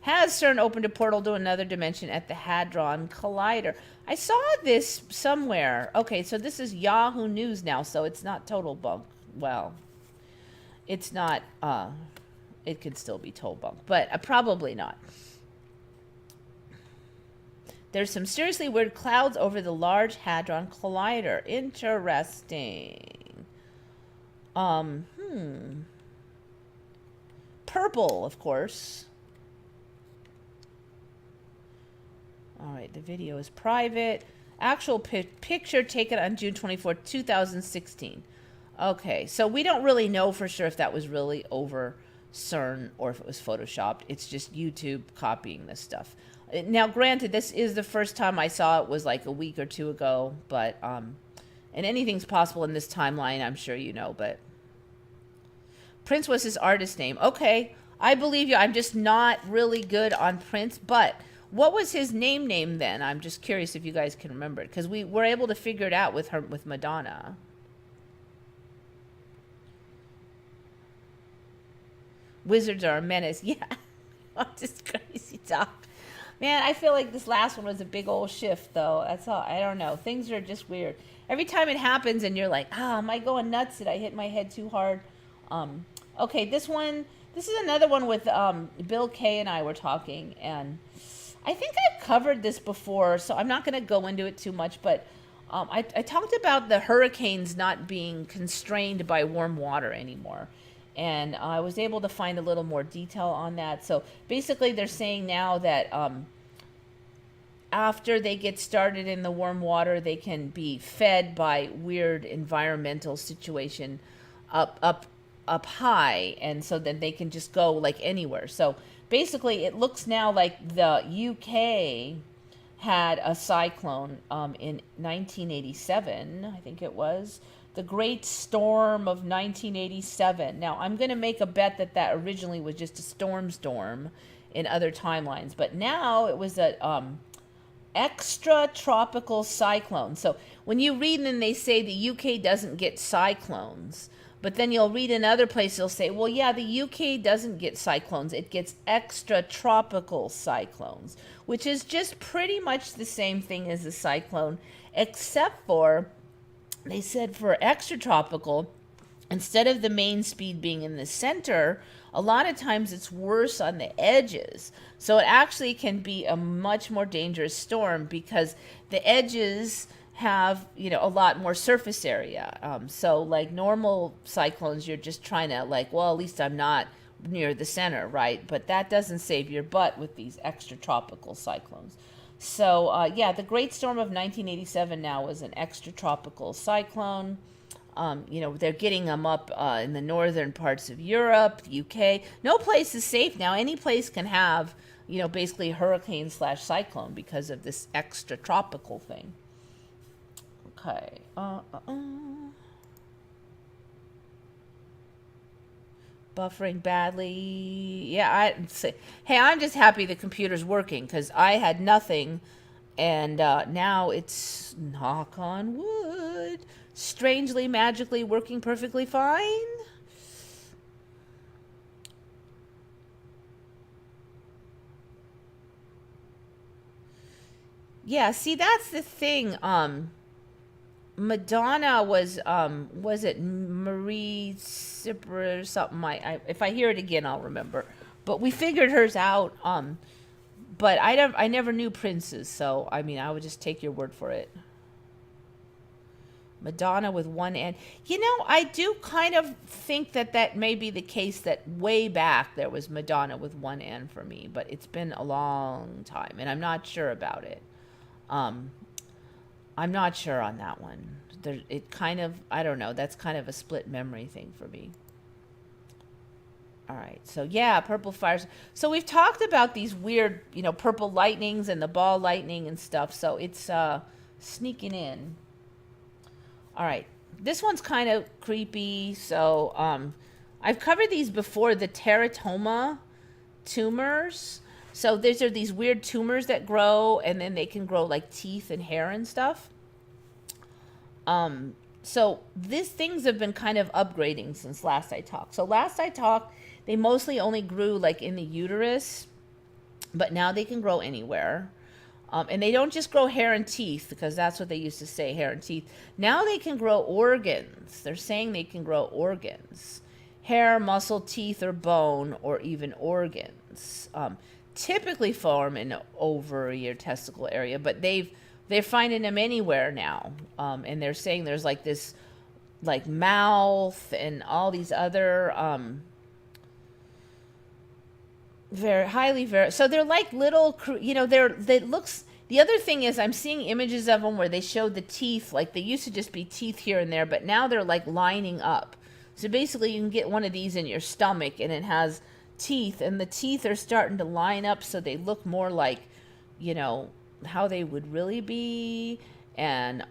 Has CERN opened a portal to another dimension at the Hadron Collider? I saw this somewhere. Okay, so this is Yahoo News now, so it's not total bunk. Well, it's not, it could still be total bunk, but probably not. There's some seriously weird clouds over the Large Hadron Collider. Interesting. Purple, of course. All right, the video is private. Actual picture taken on June 24, 2016. Okay, so we don't really know for sure if that was really over CERN or if it was photoshopped. It's just YouTube copying this stuff. Now, granted, this is the first time I saw it was like a week or two ago, but, and anything's possible in this timeline, I'm sure you know, but Prince was his artist name. Okay, I believe you. I'm just not really good on Prince, but what was his name then? I'm just curious if you guys can remember it, because we were able to figure it out with Madonna. Wizards are a menace. Yeah, just crazy talk. Man, I feel like this last one was a big old shift, though. That's all. I don't know. Things are just weird. Every time it happens and you're like, am I going nuts? Did I hit my head too hard? Okay, this is another one with Bill Kay and I were talking, and I think I've covered this before, so I'm not going to go into it too much, but I talked about the hurricanes not being constrained by warm water anymore. And I was able to find a little more detail on that. So basically they're saying now that after they get started in the warm water, they can be fed by weird environmental situation up high. And so then they can just go like anywhere. So basically it looks now like the UK had a cyclone in 1987, I think it was. The Great Storm of 1987. Now, I'm going to make a bet that originally was just a storm in other timelines. But now it was an extra tropical cyclone. So when you read and they say the UK doesn't get cyclones, but then you'll read in other places, they'll say, well, yeah, the UK doesn't get cyclones. It gets extra tropical cyclones, which is just pretty much the same thing as a cyclone, except for they said for extratropical, instead of the main speed being in the center, a lot of times it's worse on the edges. So it actually can be a much more dangerous storm because the edges have, a lot more surface area. So like normal cyclones, you're just trying to like, well, at least I'm not near the center, right? But that doesn't save your butt with these extratropical cyclones. So, yeah, the Great Storm of 1987 now was an extratropical cyclone. You know, they're getting them up in the northern parts of Europe, the UK. No place is safe now. Any place can have, you know, basically hurricane slash cyclone because of this extratropical thing. Okay. Buffering badly. Yeah, hey, I'm just happy the computer's working because I had nothing, and now it's, knock on wood, strangely, magically working perfectly fine. Yeah, see, that's the thing. Madonna was it Marie Sipper or something? If I hear it again, I'll remember. But we figured hers out. But I never knew Prince's, so I mean, I would just take your word for it. Madonna with one N. You know, I do kind of think that that may be the case, that way back there was Madonna with one N for me, but it's been a long time, and I'm not sure about it. I'm not sure on that one. It kind of, I don't know, that's kind of a split memory thing for me. All right, so yeah, purple fires. So we've talked about these weird, you know, purple lightnings and the ball lightning and stuff, so it's sneaking in. All right, this one's kind of creepy. So I've covered these before, the teratoma tumors. So these are these weird tumors that grow, and then they can grow like teeth and hair and stuff. So these things have been kind of upgrading since last I talked. So last I talked, they mostly only grew like in the uterus, but now they can grow anywhere. And they don't just grow hair and teeth, because that's what they used to say, hair and teeth. Now they can grow organs. They're saying they can grow organs. Hair, muscle, teeth, or bone, or even organs. Typically form in ovary or testicle area, but they're finding them anywhere now. And they're saying there's like this like mouth and all these other so they're like little, you know, the other thing is, I'm seeing images of them where they show the teeth, like they used to just be teeth here and there, but now they're like lining up. So basically you can get one of these in your stomach and it has teeth, and the teeth are starting to line up so they look more like, you know, how they would really be. And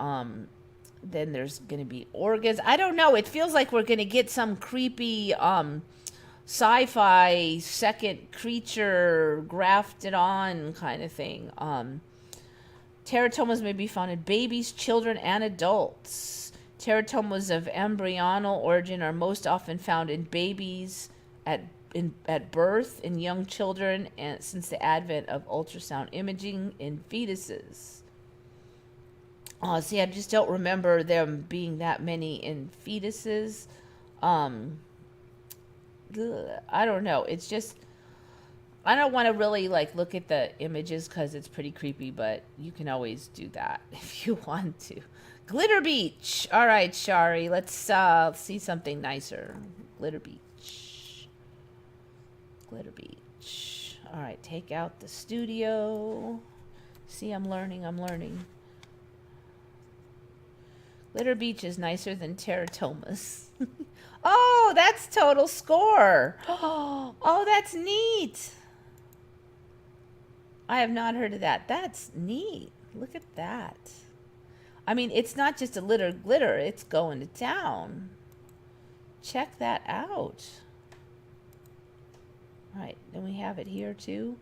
then there's going to be organs. I don't know. It feels like we're going to get some creepy sci-fi second creature grafted on kind of thing. Teratomas may be found in babies, children, and adults. Teratomas of embryonal origin are most often found in babies at birth, in young children, and since the advent of ultrasound imaging in fetuses. See, I just don't remember them being that many in fetuses. I don't know. It's just, I don't want to really like look at the images because it's pretty creepy, but you can always do that if you want to. Glitter Beach. All right, Shari, let's see something nicer. Glitter Beach. Glitter Beach. All right, take out the studio. See, I'm learning. Glitter Beach is nicer than teratomas. Oh, that's total score. Oh, that's neat. I have not heard of that. That's neat. Look at that. I mean, it's not just a little glitter. It's going to town. Check that out. All right, then we have it here too.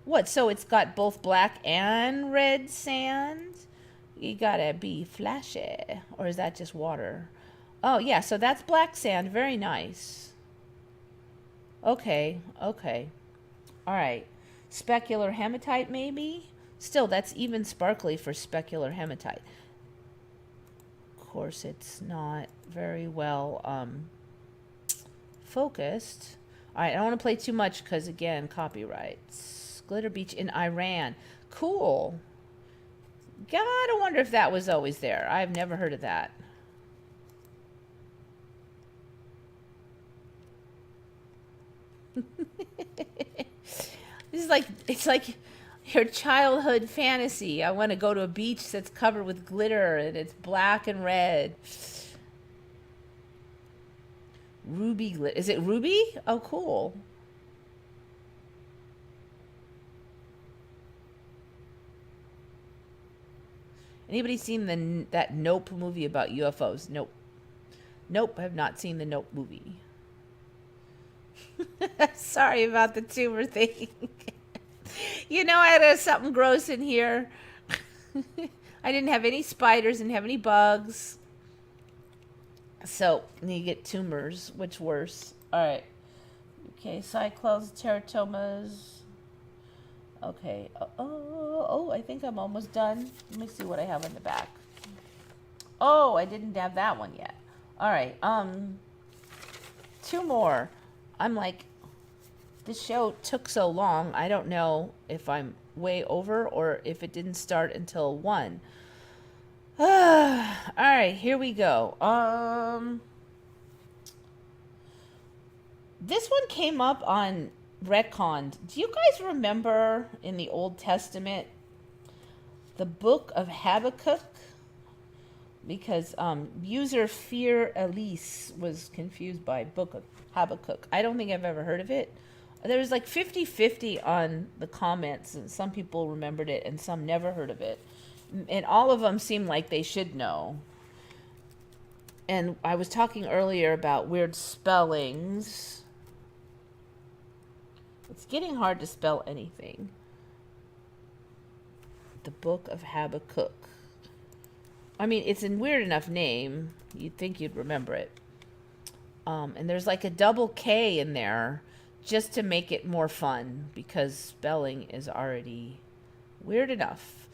What, so it's got both black and red sand? You gotta be flashy. Or is that just water? Oh, yeah, so that's black sand. Very nice. Okay. All right. Specular hematite, maybe? Still, that's even sparkly for specular hematite. Of course, it's not very well focused. All right, I don't want to play too much because, again, copyrights. Glitter Beach in Iran. Cool. God, I wonder if that was always there. I've never heard of that. It's like your childhood fantasy. I want to go to a beach that's covered with glitter and it's black and red. Ruby glitter. Is it ruby? Oh, cool. Anybody seen that Nope movie about UFOs? Nope. Nope, I have not seen the Nope movie. Sorry about the tumor thing. I had something gross in here. I didn't have any spiders, didn't have any bugs. So, you get tumors, which worse. All right. Okay, cyclones, teratomas. Okay. Oh, I think I'm almost done. Let me see what I have in the back. Oh, I didn't have that one yet. All right. Two more. I'm like, this show took so long. I don't know if I'm way over or if it didn't start until 1. All right, here we go. This one came up on Retconned. Do you guys remember in the Old Testament the Book of Habakkuk? Because user Fear Elise was confused by Book of Habakkuk. I don't think I've ever heard of it. There was like 50-50 on the comments, and some people remembered it and some never heard of it. And all of them seem like they should know. And I was talking earlier about weird spellings. It's getting hard to spell anything. The Book of Habakkuk. I mean, it's a weird enough name. You'd think you'd remember it. And there's like a double K in there just to make it more fun because spelling is already weird enough.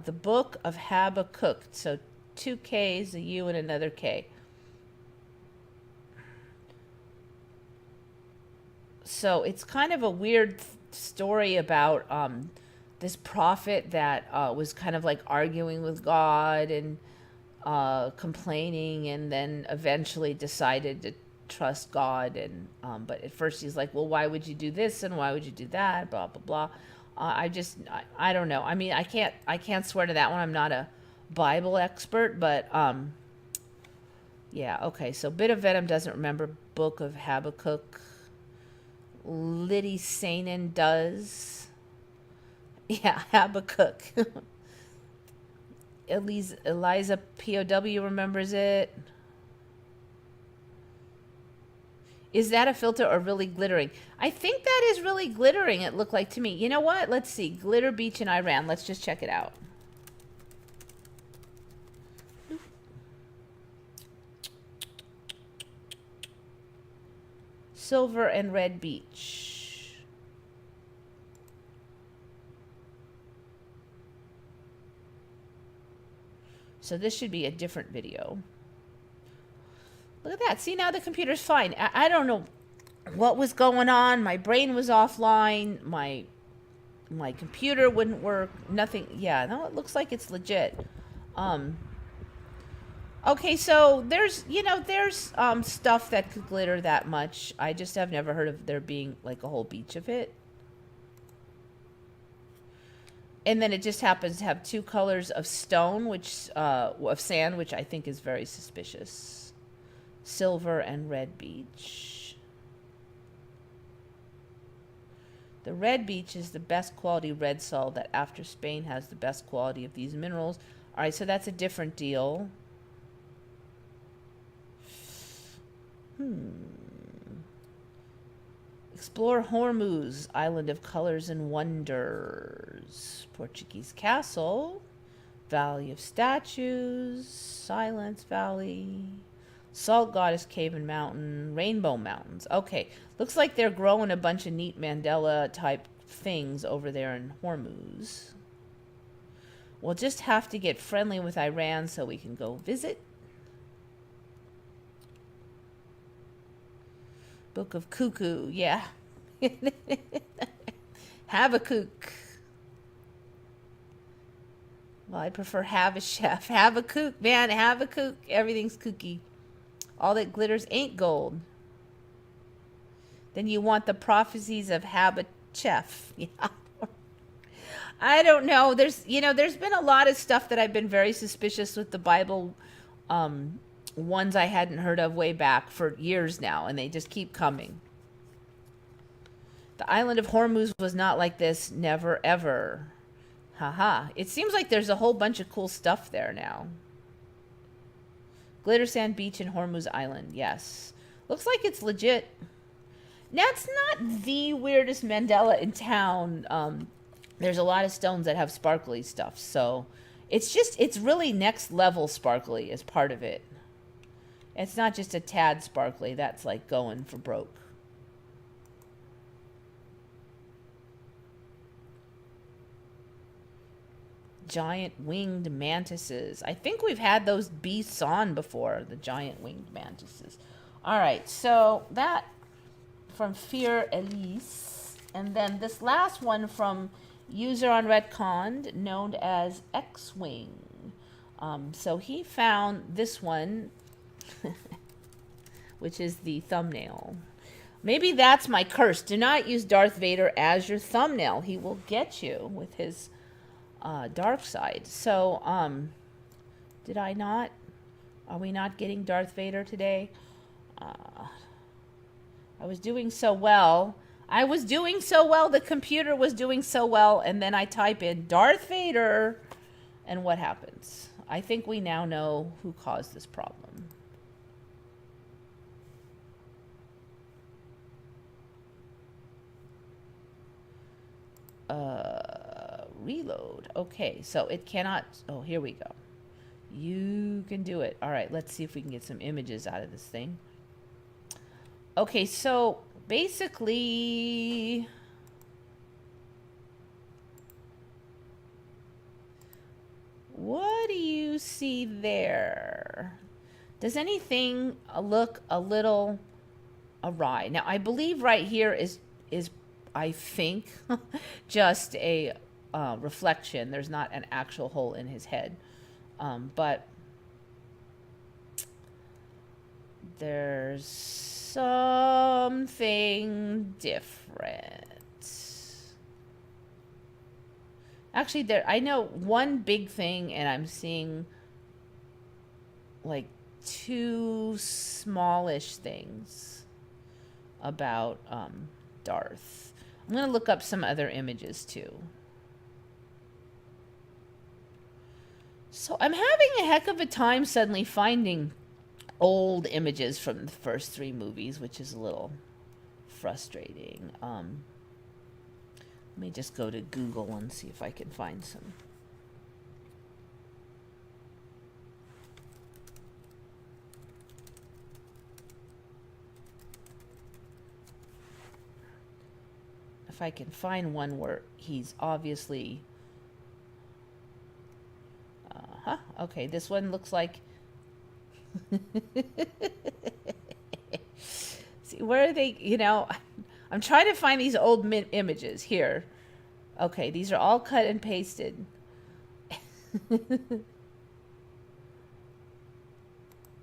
The Book of Habakkuk. So 2 Ks, a U, and another K. So it's kind of a weird story about this prophet that was kind of like arguing with God and complaining, and then eventually decided to trust God. And but at first he's like, well, why would you do this and why would you do that? Blah blah blah. I don't know. I mean, I can't swear to that one. I'm not a Bible expert, but yeah. Okay, so Bit of Venom doesn't remember Book of Habakkuk. Liddy Sainin does. Yeah, Habakkuk. Eliza POW remembers it. Is that a filter or really glittering? I think that is really glittering, it looked like to me. You know what? Let's see. Glitter Beach in Iran. Let's just check it out. Silver and Red Beach. So this should be a different video. Look at that. See, now the computer's fine. I don't know what was going on. My brain was offline. My computer wouldn't work. Nothing. Yeah, no, it looks like it's legit. Okay, so there's stuff that could glitter that much. I just have never heard of there being like a whole beach of it. And then it just happens to have 2 colors of stone, which of sand, which I think is very suspicious. Silver and Red Beach. The Red Beach is the best quality red salt that after Spain has the best quality of these minerals. All right, so that's a different deal. Explore Hormuz, Island of Colors and Wonders. Portuguese Castle. Valley of Statues. Silence Valley. Salt Goddess Cave and Mountain. Rainbow Mountains. Okay, looks like they're growing a bunch of neat Mandela type things over there in Hormuz. We'll just have to get friendly with Iran so we can go visit. Book of Cuckoo, yeah. Habakkuk. Well, I prefer Chef. Habakkuk, man, Habakkuk, everything's kooky. All that glitters ain't gold. Then you want the prophecies of Habakkuk. Yeah. I don't know. There's been a lot of stuff that I've been very suspicious with the Bible, ones I hadn't heard of way back for years now, and they just keep coming. The island of Hormuz was not like this, never ever. Haha. It seems like there's a whole bunch of cool stuff there now. Glitter Sand Beach and Hormuz Island, yes. Looks like it's legit. Now, it's not the weirdest Mandela in town. There's a lot of stones that have sparkly stuff, so it's really next level sparkly as part of it. It's not just a tad sparkly that's like going for broke. Giant winged mantises. I think we've had those beasts on before, the giant winged mantises. All right, so that from Fear Elise. And then this last one from user on Redcon, known as X-Wing. So he found this one, which is the thumbnail. Maybe that's my curse. Do not use Darth Vader as your thumbnail. He will get you with his dark side. So, did I not? Are we not getting Darth Vader today? I was doing so well. The computer was doing so well, and then I type in Darth Vader, and what happens? I think we now know who caused this problem. Reload. Okay, so it cannot. Oh, here we go. You can do it. All right, let's see if we can get some images out of this thing. Okay, so basically, what do you see there? Does anything look a little awry? Now, I believe right here is I think just a reflection. There's not an actual hole in his head, but there's something different. Actually, I know one big thing, and I'm seeing like two smallish things about Darth. I'm going to look up some other images too. So I'm having a heck of a time suddenly finding old images from the first three movies, which is a little frustrating. Let me just go to Google and see if I can find some. If I can find one where he's obviously... Okay, this one looks like... See, where are they? I'm trying to find these old images here. Okay, these are all cut and pasted.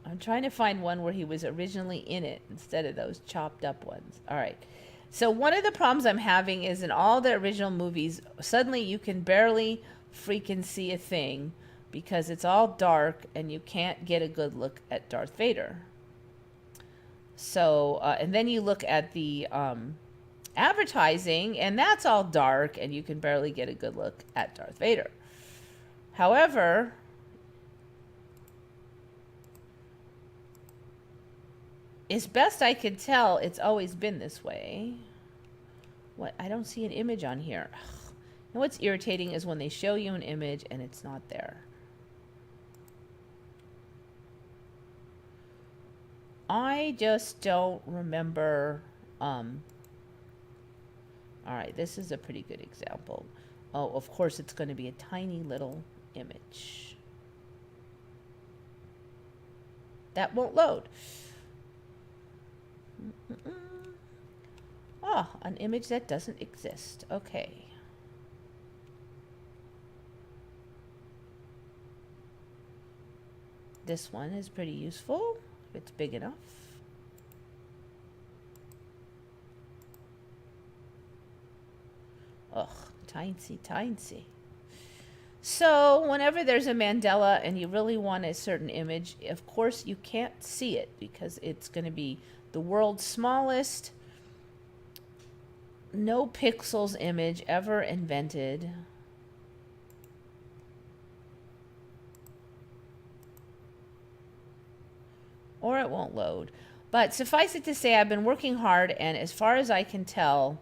I'm trying to find one where he was originally in it instead of those chopped up ones. All right. So one of the problems I'm having is in all the original movies, suddenly you can barely freaking see a thing because it's all dark and you can't get a good look at Darth Vader. So, and then you look at the advertising and that's all dark and you can barely get a good look at Darth Vader. However, as best I could tell, it's always been this way. What? I don't see an image on here. Ugh. You know what's irritating is when they show you an image and it's not there. I just don't remember. All right, this is a pretty good example. Oh, of course, it's going to be a tiny little image. That won't load. Ah, an image that doesn't exist. Okay. This one is pretty useful if it's big enough. Tiny, tiny. So whenever there's a Mandela and you really want a certain image, of course you can't see it because it's going to be the world's smallest, no pixels image ever invented. Or it won't load. But suffice it to say, I've been working hard, and as far as I can tell,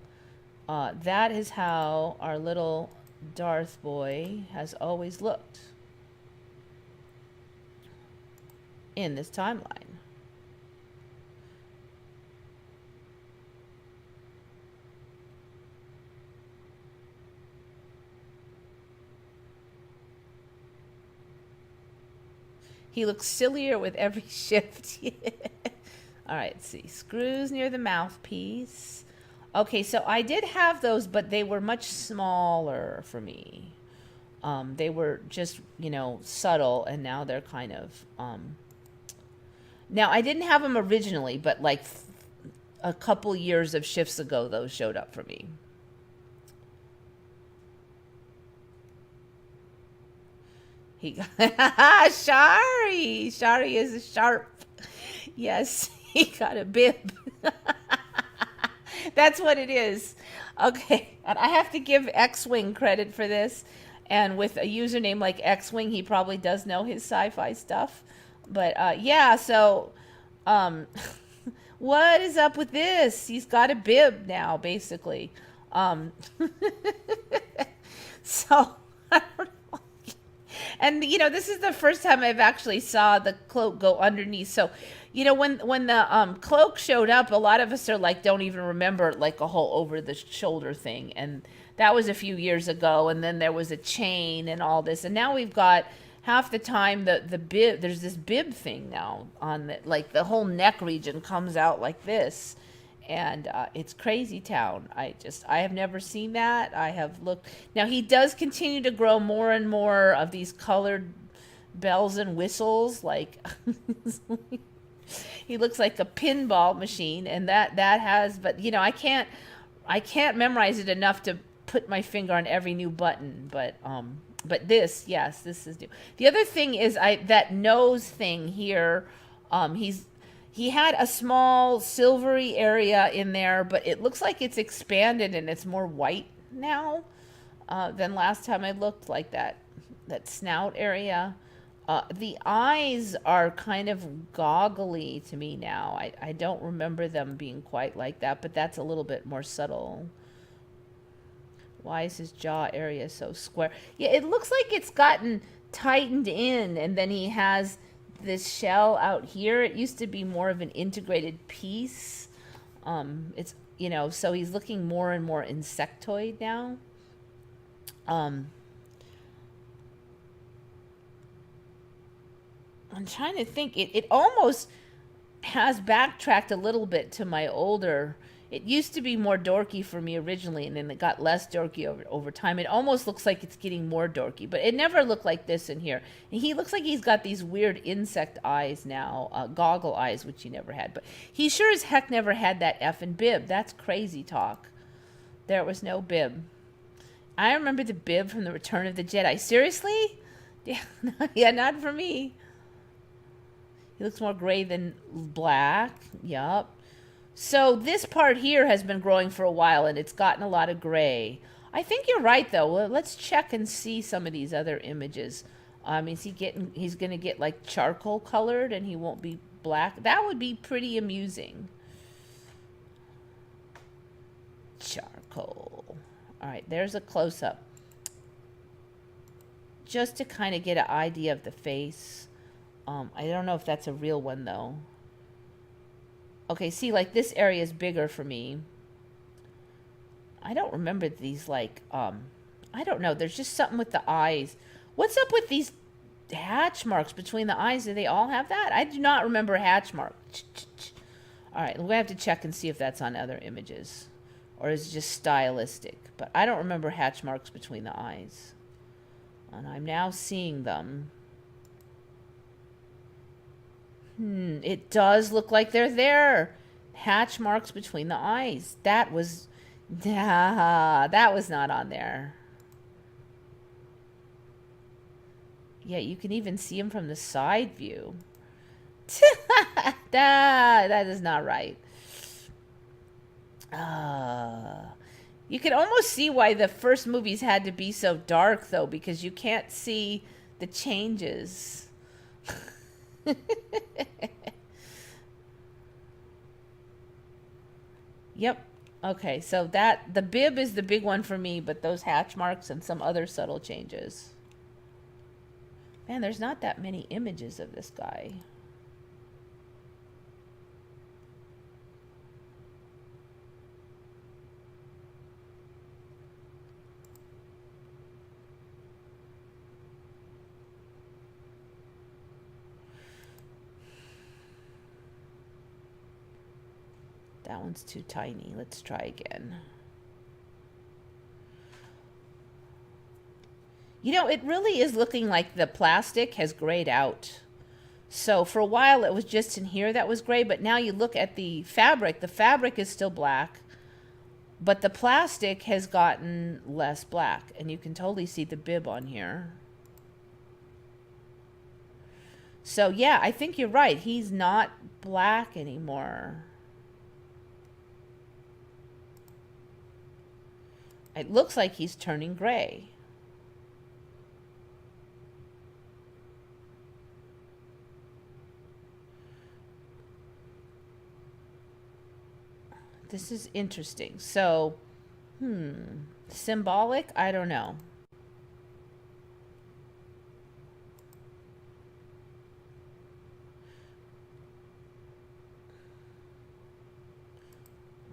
that is how our little Darth boy has always looked in this timeline. He looks sillier with every shift. All right, let's see. Screws near the mouthpiece. Okay, so I did have those, but they were much smaller for me. They were just, subtle, and now they're kind of... Now, I didn't have them originally, but like a couple years of shifts ago, those showed up for me. He got Shari. Shari is sharp. Yes, he got a bib. That's what it is. Okay, and I have to give X-Wing credit for this. And with a username like X-Wing, he probably does know his sci-fi stuff. But yeah, so what is up with this? He's got a bib now, basically. So I don't know. And this is the first time I've actually saw the cloak go underneath. So, when the cloak showed up, a lot of us are like, don't even remember like a whole over the shoulder thing. And that was a few years ago. And then there was a chain and all this. And now we've got half the time the bib. There's this bib thing now on the whole neck region comes out like this. And it's crazy town. I have never seen that. I have looked. Now, he does continue to grow more and more of these colored bells and whistles. Like, he looks like a pinball machine. And that has, but, I can't memorize it enough to put my finger on every new button. But this, yes, this is new. The other thing is that nose thing here, he had a small silvery area in there, but it looks like it's expanded and it's more white now than last time I looked, like that snout area. The eyes are kind of goggly to me now. I don't remember them being quite like that, but that's a little bit more subtle. Why is his jaw area so square? Yeah, it looks like it's gotten tightened in, and then he has this shell out here. It used to be more of an integrated piece. It's so he's looking more and more insectoid now. I'm trying to think. It almost has backtracked a little bit to my older. It used to be more dorky for me originally, and then it got less dorky over time. It almost looks like it's getting more dorky, but it never looked like this in here. And he looks like he's got these weird insect eyes now, goggle eyes, which he never had. But he sure as heck never had that effing bib. That's crazy talk. There was no bib. I remember the bib from the Return of the Jedi. Seriously? Yeah, not for me. He looks more gray than black. Yup. So this part here has been growing for a while, and it's gotten a lot of gray. I think you're right, though. Well, let's check and see some of these other images. He's going to get like charcoal colored, and he won't be black. That would be pretty amusing. Charcoal. All right, there's a close-up. Just to kind of get an idea of the face. I don't know if that's a real one, though. Okay, see, like, this area is bigger for me. I don't remember these, like, I don't know. There's just something with the eyes. What's up with these hatch marks between the eyes? Do they all have that? I do not remember a hatch mark. All right, we have to check and see if that's on other images. Or is it just stylistic? But I don't remember hatch marks between the eyes. And I'm now seeing them. It does look like they're there. Hatch marks between the eyes. That was not on there. Yeah, you can even see him from the side view. That is not right. You can almost see why the first movies had to be so dark, though, because you can't see the changes. Yep. Okay, so that the bib is the big one for me, but those hatch marks and some other subtle changes. Man, there's not that many images of this guy. That one's too tiny. Let's try again. You know, it really is looking like the plastic has grayed out. So for a while it was just in here that was gray, but now you look at the fabric is still black, but the plastic has gotten less black, and you can totally see the bib on here. So yeah, I think you're right. He's not black anymore. It looks like he's turning gray. This is interesting. So, symbolic? I don't know.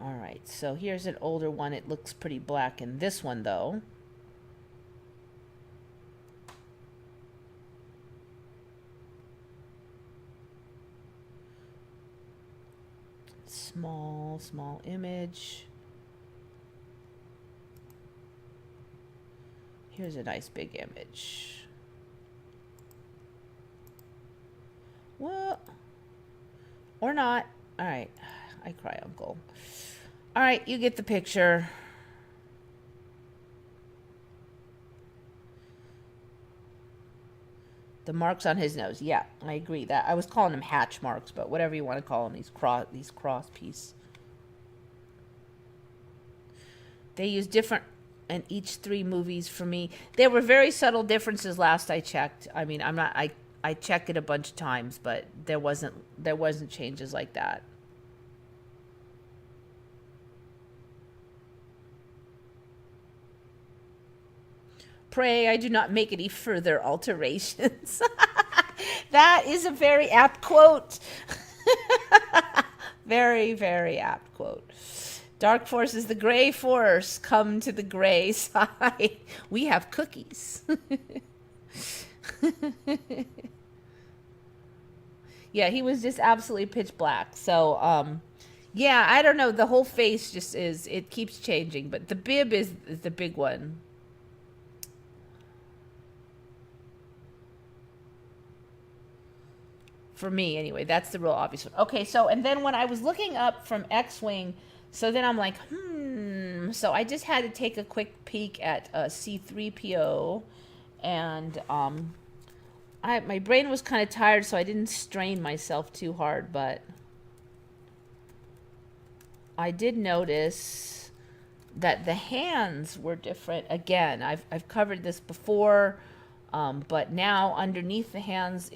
All right, so here's an older one. It looks pretty black in this one, though. Small image. Here's a nice big image. What? Or not. All right. I cry, uncle. All right, you get the picture. The marks on his nose. Yeah, I agree. That I was calling them hatch marks, but whatever you want to call them, these cross piece. They use different in each 3 movies for me. There were very subtle differences last I checked. I mean, I checked it a bunch of times, but there wasn't changes like that. Pray I do not make any further alterations. That is a very apt quote. Very, very apt quote. Dark force is the gray force. Come to the gray side. We have cookies. Yeah, he was just absolutely pitch black. So, yeah, I don't know. The whole face just it keeps changing. But the bib is the big one. For me, anyway, that's the real obvious one. Okay, so, and then when I was looking up from X-Wing, so then I'm like, So I just had to take a quick peek at C-3PO, and my brain was kind of tired, so I didn't strain myself too hard, but I did notice that the hands were different. Again, I've covered this before, but now underneath the hands,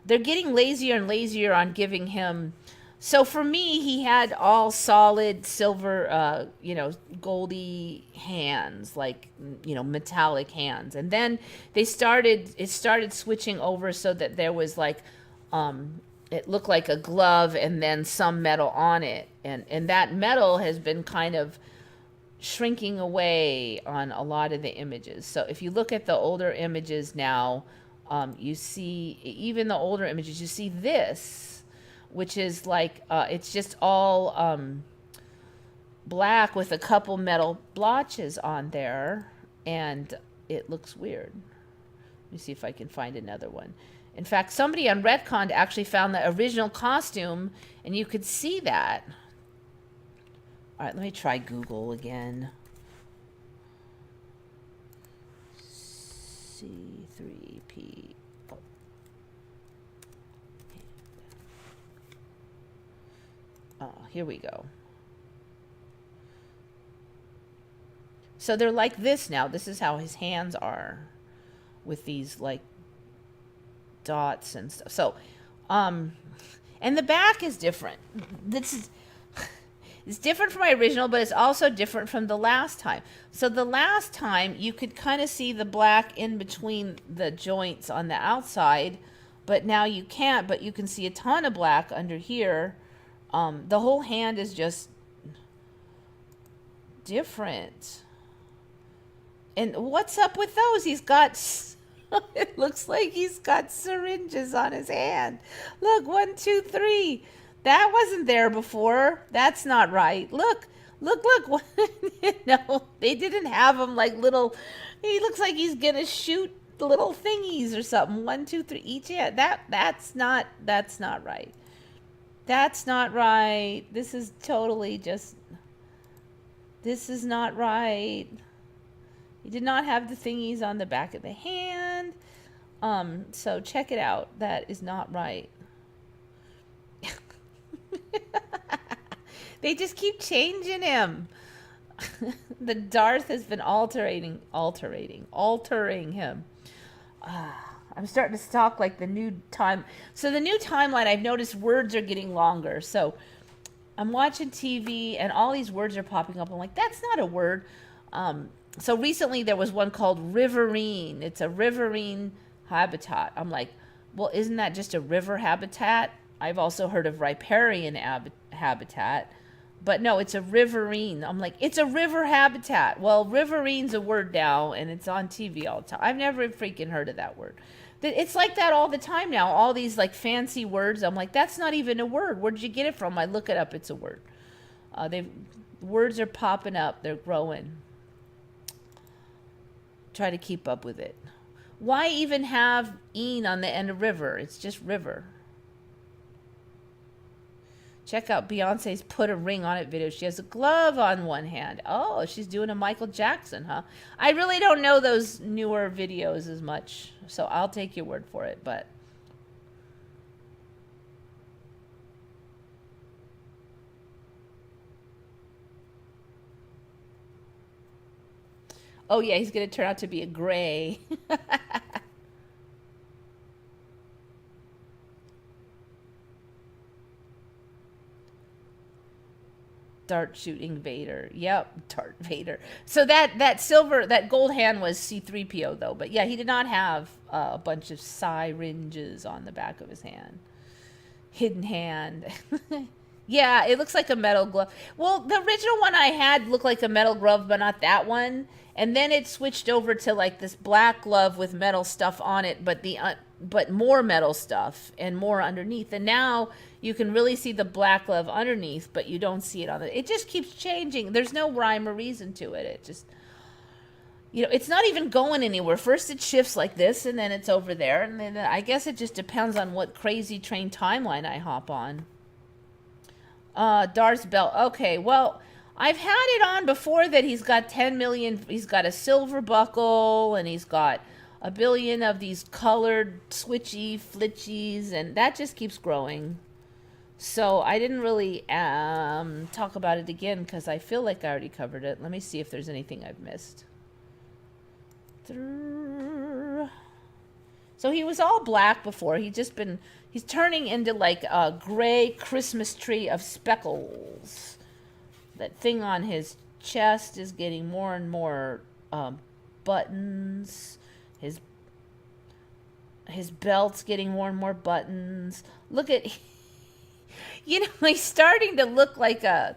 they're getting lazier and lazier on giving him. So for me, he had all solid silver, goldy hands, like, metallic hands. And then it started switching over so that there was like, it looked like a glove and then some metal on it. And that metal has been kind of shrinking away on a lot of the images. So if you look at the older images now, you see, even the older images, you see this, which is like, it's just all black with a couple metal blotches on there, and it looks weird. Let me see if I can find another one. In fact, somebody on Retcon actually found the original costume, and you could see that. All right, let me try Google again. C3P. Here we go. So they're like this now. This is how his hands are with these like dots and stuff. So, and the back is different. This is it's different from my original, but it's also different from the last time. So the last time you could kind of see the black in between the joints on the outside, but now you can't, but you can see a ton of black under here. The whole hand is just different. And what's up with those? He's got, it looks like he's got syringes on his hand. Look, 1, 2, 3. That wasn't there before. That's not right. Look. No, they didn't have him like little, he looks like he's going to shoot little thingies or something. 1, 2, 3 each hand. That's not right. That's not right. This is totally just, this is not right. He did not have the thingies on the back of the hand. So check it out. That is not right. They just keep changing him. The Darth has been altering him. I'm starting to talk like the new time. So the new timeline, I've noticed words are getting longer. So I'm watching TV and all these words are popping up. I'm like, that's not a word. So recently there was one called riverine. It's a riverine habitat. I'm like, well, isn't that just a river habitat? I've also heard of riparian habitat. But no, it's a riverine. I'm like, it's a river habitat. Well, riverine's a word now, and it's on TV all the time. I've never freaking heard of that word. It's like that all the time now. All these like fancy words. I'm like, that's not even a word. Where did you get it from? I look it up. It's a word. Words are popping up. They're growing. Try to keep up with it. Why even have "een" on the end of river? It's just river. Check out Beyonce's Put a Ring on It video. She has a glove on one hand. Oh, she's doing a Michael Jackson, huh? I really don't know those newer videos as much, so I'll take your word for it, but... Oh, yeah, he's going to turn out to be a gray. Dart shooting Vader. Yep, Darth Vader. So that gold hand was C-3PO though. But yeah, he did not have a bunch of syringes on the back of his hand. Hidden hand. Yeah, it looks like a metal glove. Well, the original one I had looked like a metal glove, but not that one. And then it switched over to like this black glove with metal stuff on it, but more metal stuff and more underneath. And now you can really see the black glove underneath, but you don't see it on it. It just keeps changing. There's no rhyme or reason to it. It just, it's not even going anywhere. First it shifts like this, and then it's over there. And then I guess it just depends on what crazy train timeline I hop on. Darth's belt. Okay, well, I've had it on before that he's got 10 million. He's got a silver buckle, and he's got a billion of these colored switchy flitchies, and that just keeps growing. So I didn't really talk about it again because I feel like I already covered it. Let me see if there's anything I've missed. So he was all black before. He's turning into like a gray Christmas tree of speckles. That thing on his chest is getting more and more buttons. His belt's getting more and more buttons. Look at, he's starting to look like a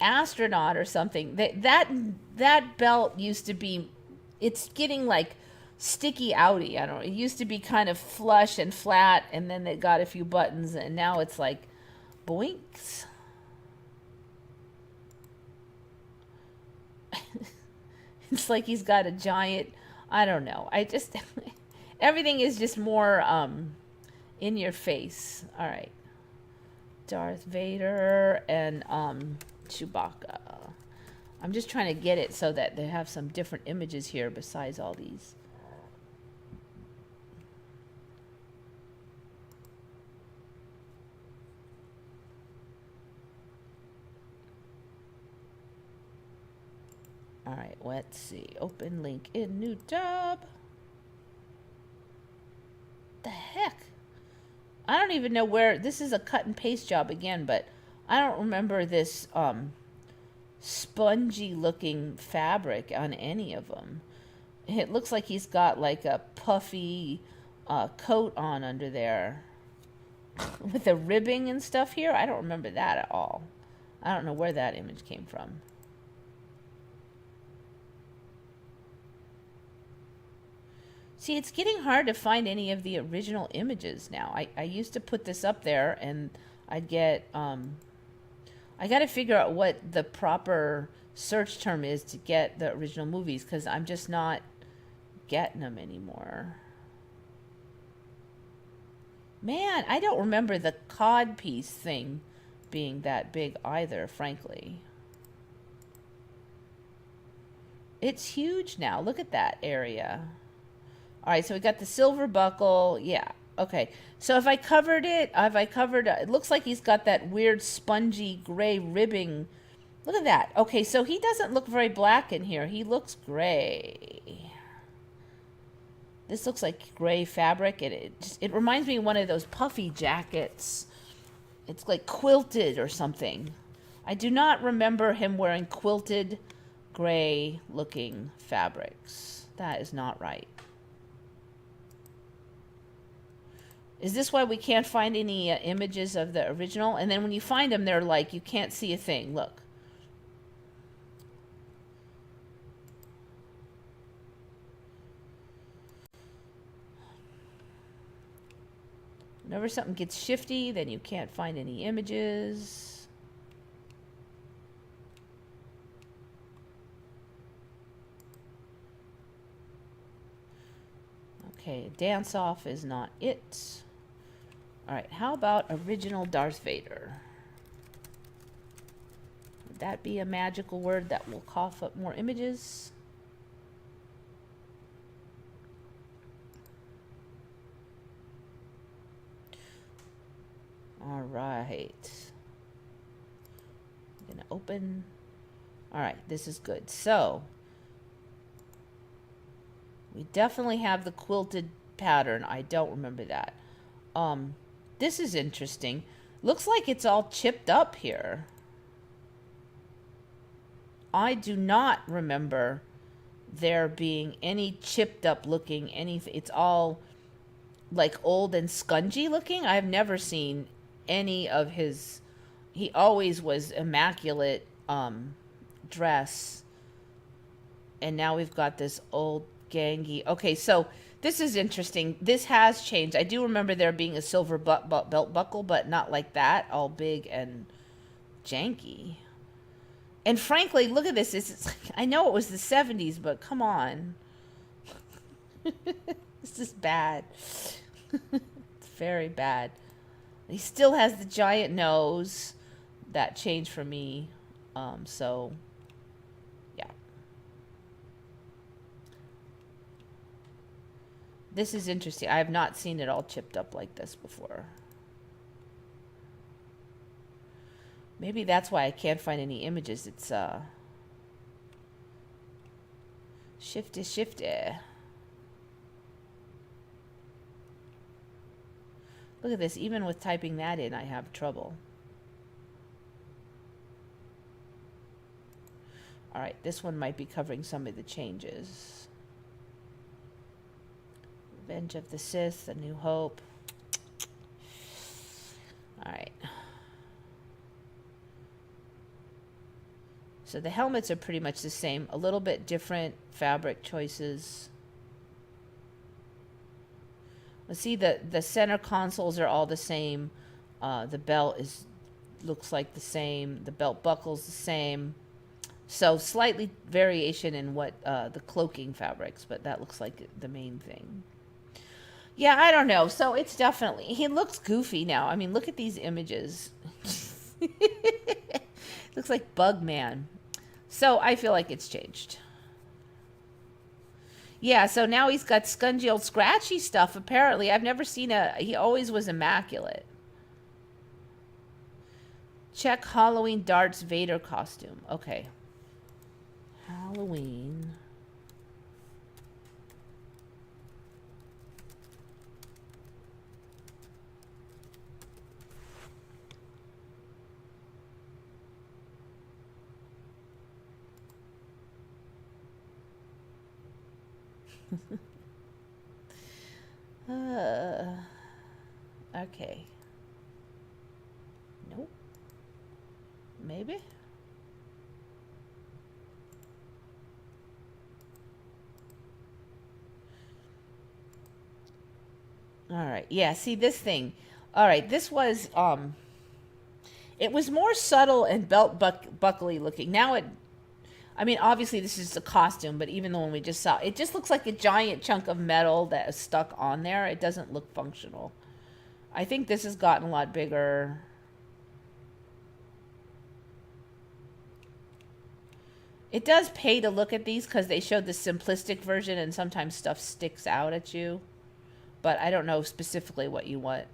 astronaut or something. That belt used to be, it's getting like sticky outy. I don't know. It used to be kind of flush and flat, and then it got a few buttons, and now it's like boinks. It's like he's got a giant, I don't know. Everything is just more in your face. All right. Darth Vader and Chewbacca. I'm just trying to get it so that they have some different images here besides all these. All right, let's see. Open link in new tab. The heck? I don't even know where. This is a cut and paste job again, but I don't remember this spongy looking fabric on any of them. It looks like he's got like a puffy coat on under there with the ribbing and stuff here. I don't remember that at all. I don't know where that image came from. See, it's getting hard to find any of the original images now. I used to put this up there and I'd get, I got to figure out what the proper search term is to get the original movies, because I'm just not getting them anymore. Man, I don't remember the cod piece thing being that big either, frankly. It's huge now. Look at that area. All right, so we got the silver buckle. Yeah, okay. So if I covered it, it looks like he's got that weird spongy gray ribbing. Look at that. Okay, so he doesn't look very black in here. He looks gray. This looks like gray fabric, and it reminds me of one of those puffy jackets. It's like quilted or something. I do not remember him wearing quilted gray looking fabrics. That is not right. Is this why we can't find any images of the original? And then when you find them, they're like, you can't see a thing. Look. Whenever something gets shifty, then you can't find any images. Okay, dance off is not it. All right, how about original Darth Vader? Would that be a magical word that will cough up more images? All right. I'm gonna open. All right, this is good. So we definitely have the quilted pattern. I don't remember that. This is interesting. Looks like it's all chipped up here. I do not remember there being any chipped up looking anything. It's all like old and scungy looking. I've never seen any of his. He always was immaculate dress. And now we've got this old gangy. Okay, so this is interesting. This has changed. I do remember there being a silver belt buckle, but not like that, all big and janky. And frankly, look at this. It's like, I know it was the 70s, but come on. This is bad. It's very bad. He still has the giant nose. That changed for me. So this is interesting. I have not seen it all chipped up like this before. Maybe that's why I can't find any images. It's shifty. Look at this. Even with typing that in, I have trouble. All right, this one might be covering some of the changes. Revenge of the Sith, A New Hope. All right. So the helmets are pretty much the same. A little bit different fabric choices. Let's see, the center consoles are all the same. The belt looks like the same. The belt buckle's the same. So slightly variation in what the cloaking fabrics, but that looks like the main thing. Yeah, I don't know. So it's definitely, he looks goofy now. I mean, look at these images. Looks like Bugman. So I feel like it's changed. Yeah, so now he's got scungy old scratchy stuff, apparently. I've never seen he always was immaculate. Check Halloween Darth Vader costume. Okay. Halloween. Okay. Nope. Maybe. All right. Yeah, see this thing. All right, this was it was more subtle and buckly looking. Now it I mean, obviously this is a costume, but even the one we just saw, it just looks like a giant chunk of metal that is stuck on there. It doesn't look functional. I think this has gotten a lot bigger. It does pay to look at these because they showed the simplistic version and sometimes stuff sticks out at you. But I don't know specifically what you want,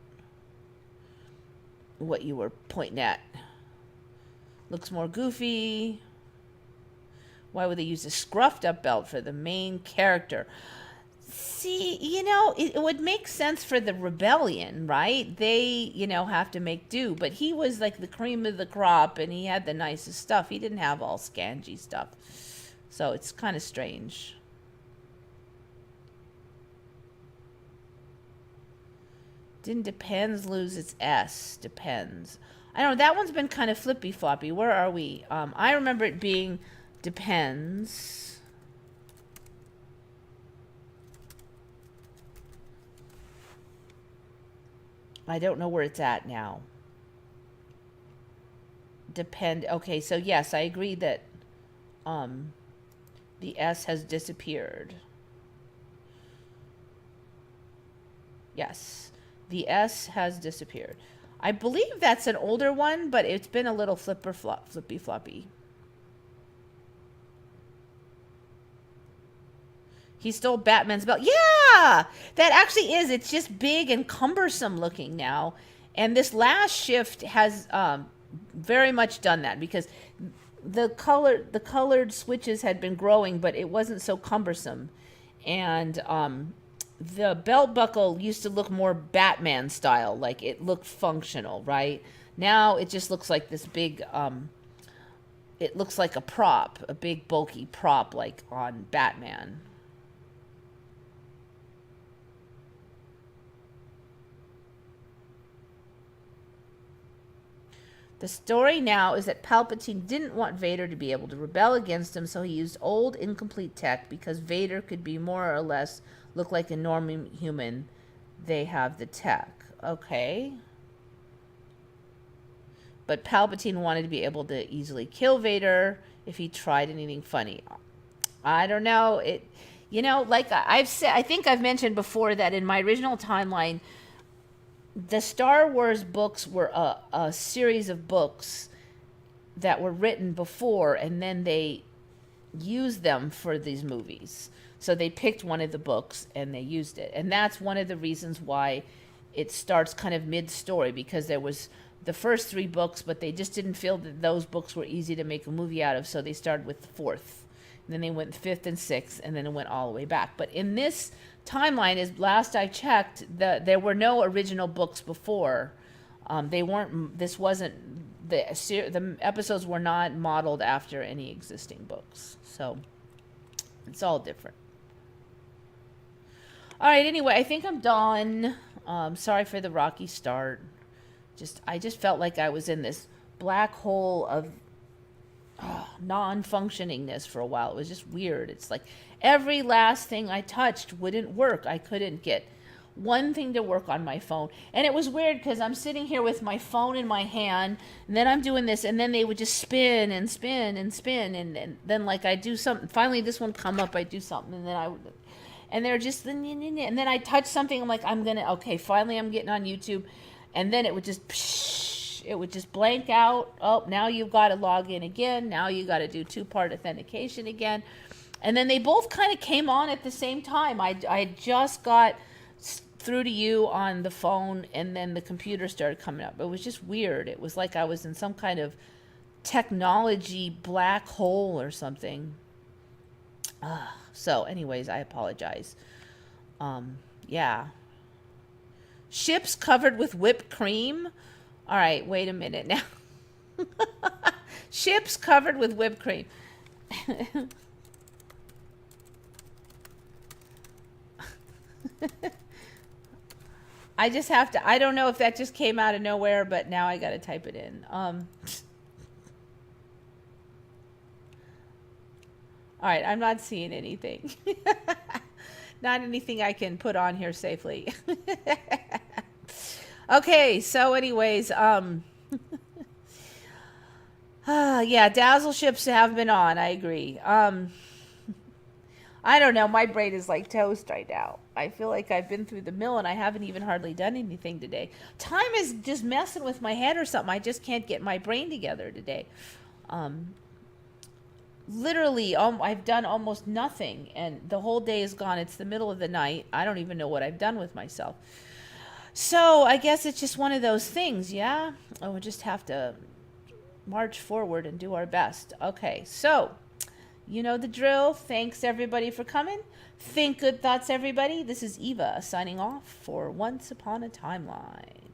what you were pointing at. Looks more goofy. Why would they use a scruffed up belt for the main character? See, it would make sense for the rebellion, right? They, have to make do. But he was like the cream of the crop and he had the nicest stuff. He didn't have all scangy stuff. So it's kind of strange. Didn't Depends lose its S? Depends. I don't know. That one's been kind of flippy floppy. Where are we? I remember it being Depends. I don't know where it's at now. Depend. Okay, so yes, I agree that the S has disappeared. Yes, the S has disappeared. I believe that's an older one, but it's been a little flippy floppy. He stole Batman's belt. Yeah, that actually is. It's just big and cumbersome looking now. And this last shift has very much done that because the colored switches had been growing, but it wasn't so cumbersome. And the belt buckle used to look more Batman style, like it looked functional, right? Now it just looks like this big, it looks like a prop, a big bulky prop like on Batman. The story now is that Palpatine didn't want Vader to be able to rebel against him, so he used old, incomplete tech because Vader could be more or less look like a normal human. They have the tech. Okay. But Palpatine wanted to be able to easily kill Vader if he tried anything funny. I don't know. Like I've said, I think I've mentioned before that in my original timeline, the Star Wars books were a series of books that were written before, and then they used them for these movies. So they picked one of the books and they used it. And that's one of the reasons why it starts kind of mid-story, because there was the first 3 books, but they just didn't feel that those books were easy to make a movie out of, so they started with the 4th. And then they went 5th and 6th, and then it went all the way back. But in this timeline, as last I checked, there were no original books before. They weren't. This wasn't the episodes were not modeled after any existing books. So it's all different. All right. Anyway, I think I'm done. Sorry for the rocky start. I just felt like I was in this black hole of non-functioningness for a while. It was just weird. It's like every last thing I touched wouldn't work. I couldn't get one thing to work on my phone. And it was weird because I'm sitting here with my phone in my hand, and then I'm doing this, and then they would just spin and spin and spin, and then like I do something. Finally, this one come up, I do something, and then and they're just, and then I touch something, I'm like, okay, finally I'm getting on YouTube, and then it would just blank out. Oh, now you've got to log in again. Now you got to do 2-part authentication again. And then they both kind of came on at the same time. I just got through to you on the phone, and then the computer started coming up. It was just weird. It was like I was in some kind of technology black hole or something. So anyways, I apologize. Yeah. Ships covered with whipped cream. All right, wait a minute now. Ships covered with whipped cream. I just have to, I don't know if that just came out of nowhere, but now I got to type it in. All right, I'm not seeing anything. Not anything I can put on here safely. Okay, so anyways, yeah, dazzle ships have been on. I agree. I don't know. My brain is like toast right now. I feel like I've been through the mill and I haven't even hardly done anything today. Time is just messing with my head or something. I just can't get my brain together today. Literally, I've done almost nothing and the whole day is gone. It's the middle of the night. I don't even know what I've done with myself. So I guess it's just one of those things, yeah? Oh, we'll just have to march forward and do our best. Okay, so you know the drill. Thanks everybody for coming. Think good thoughts, everybody. This is Eva signing off for Once Upon a Timeline.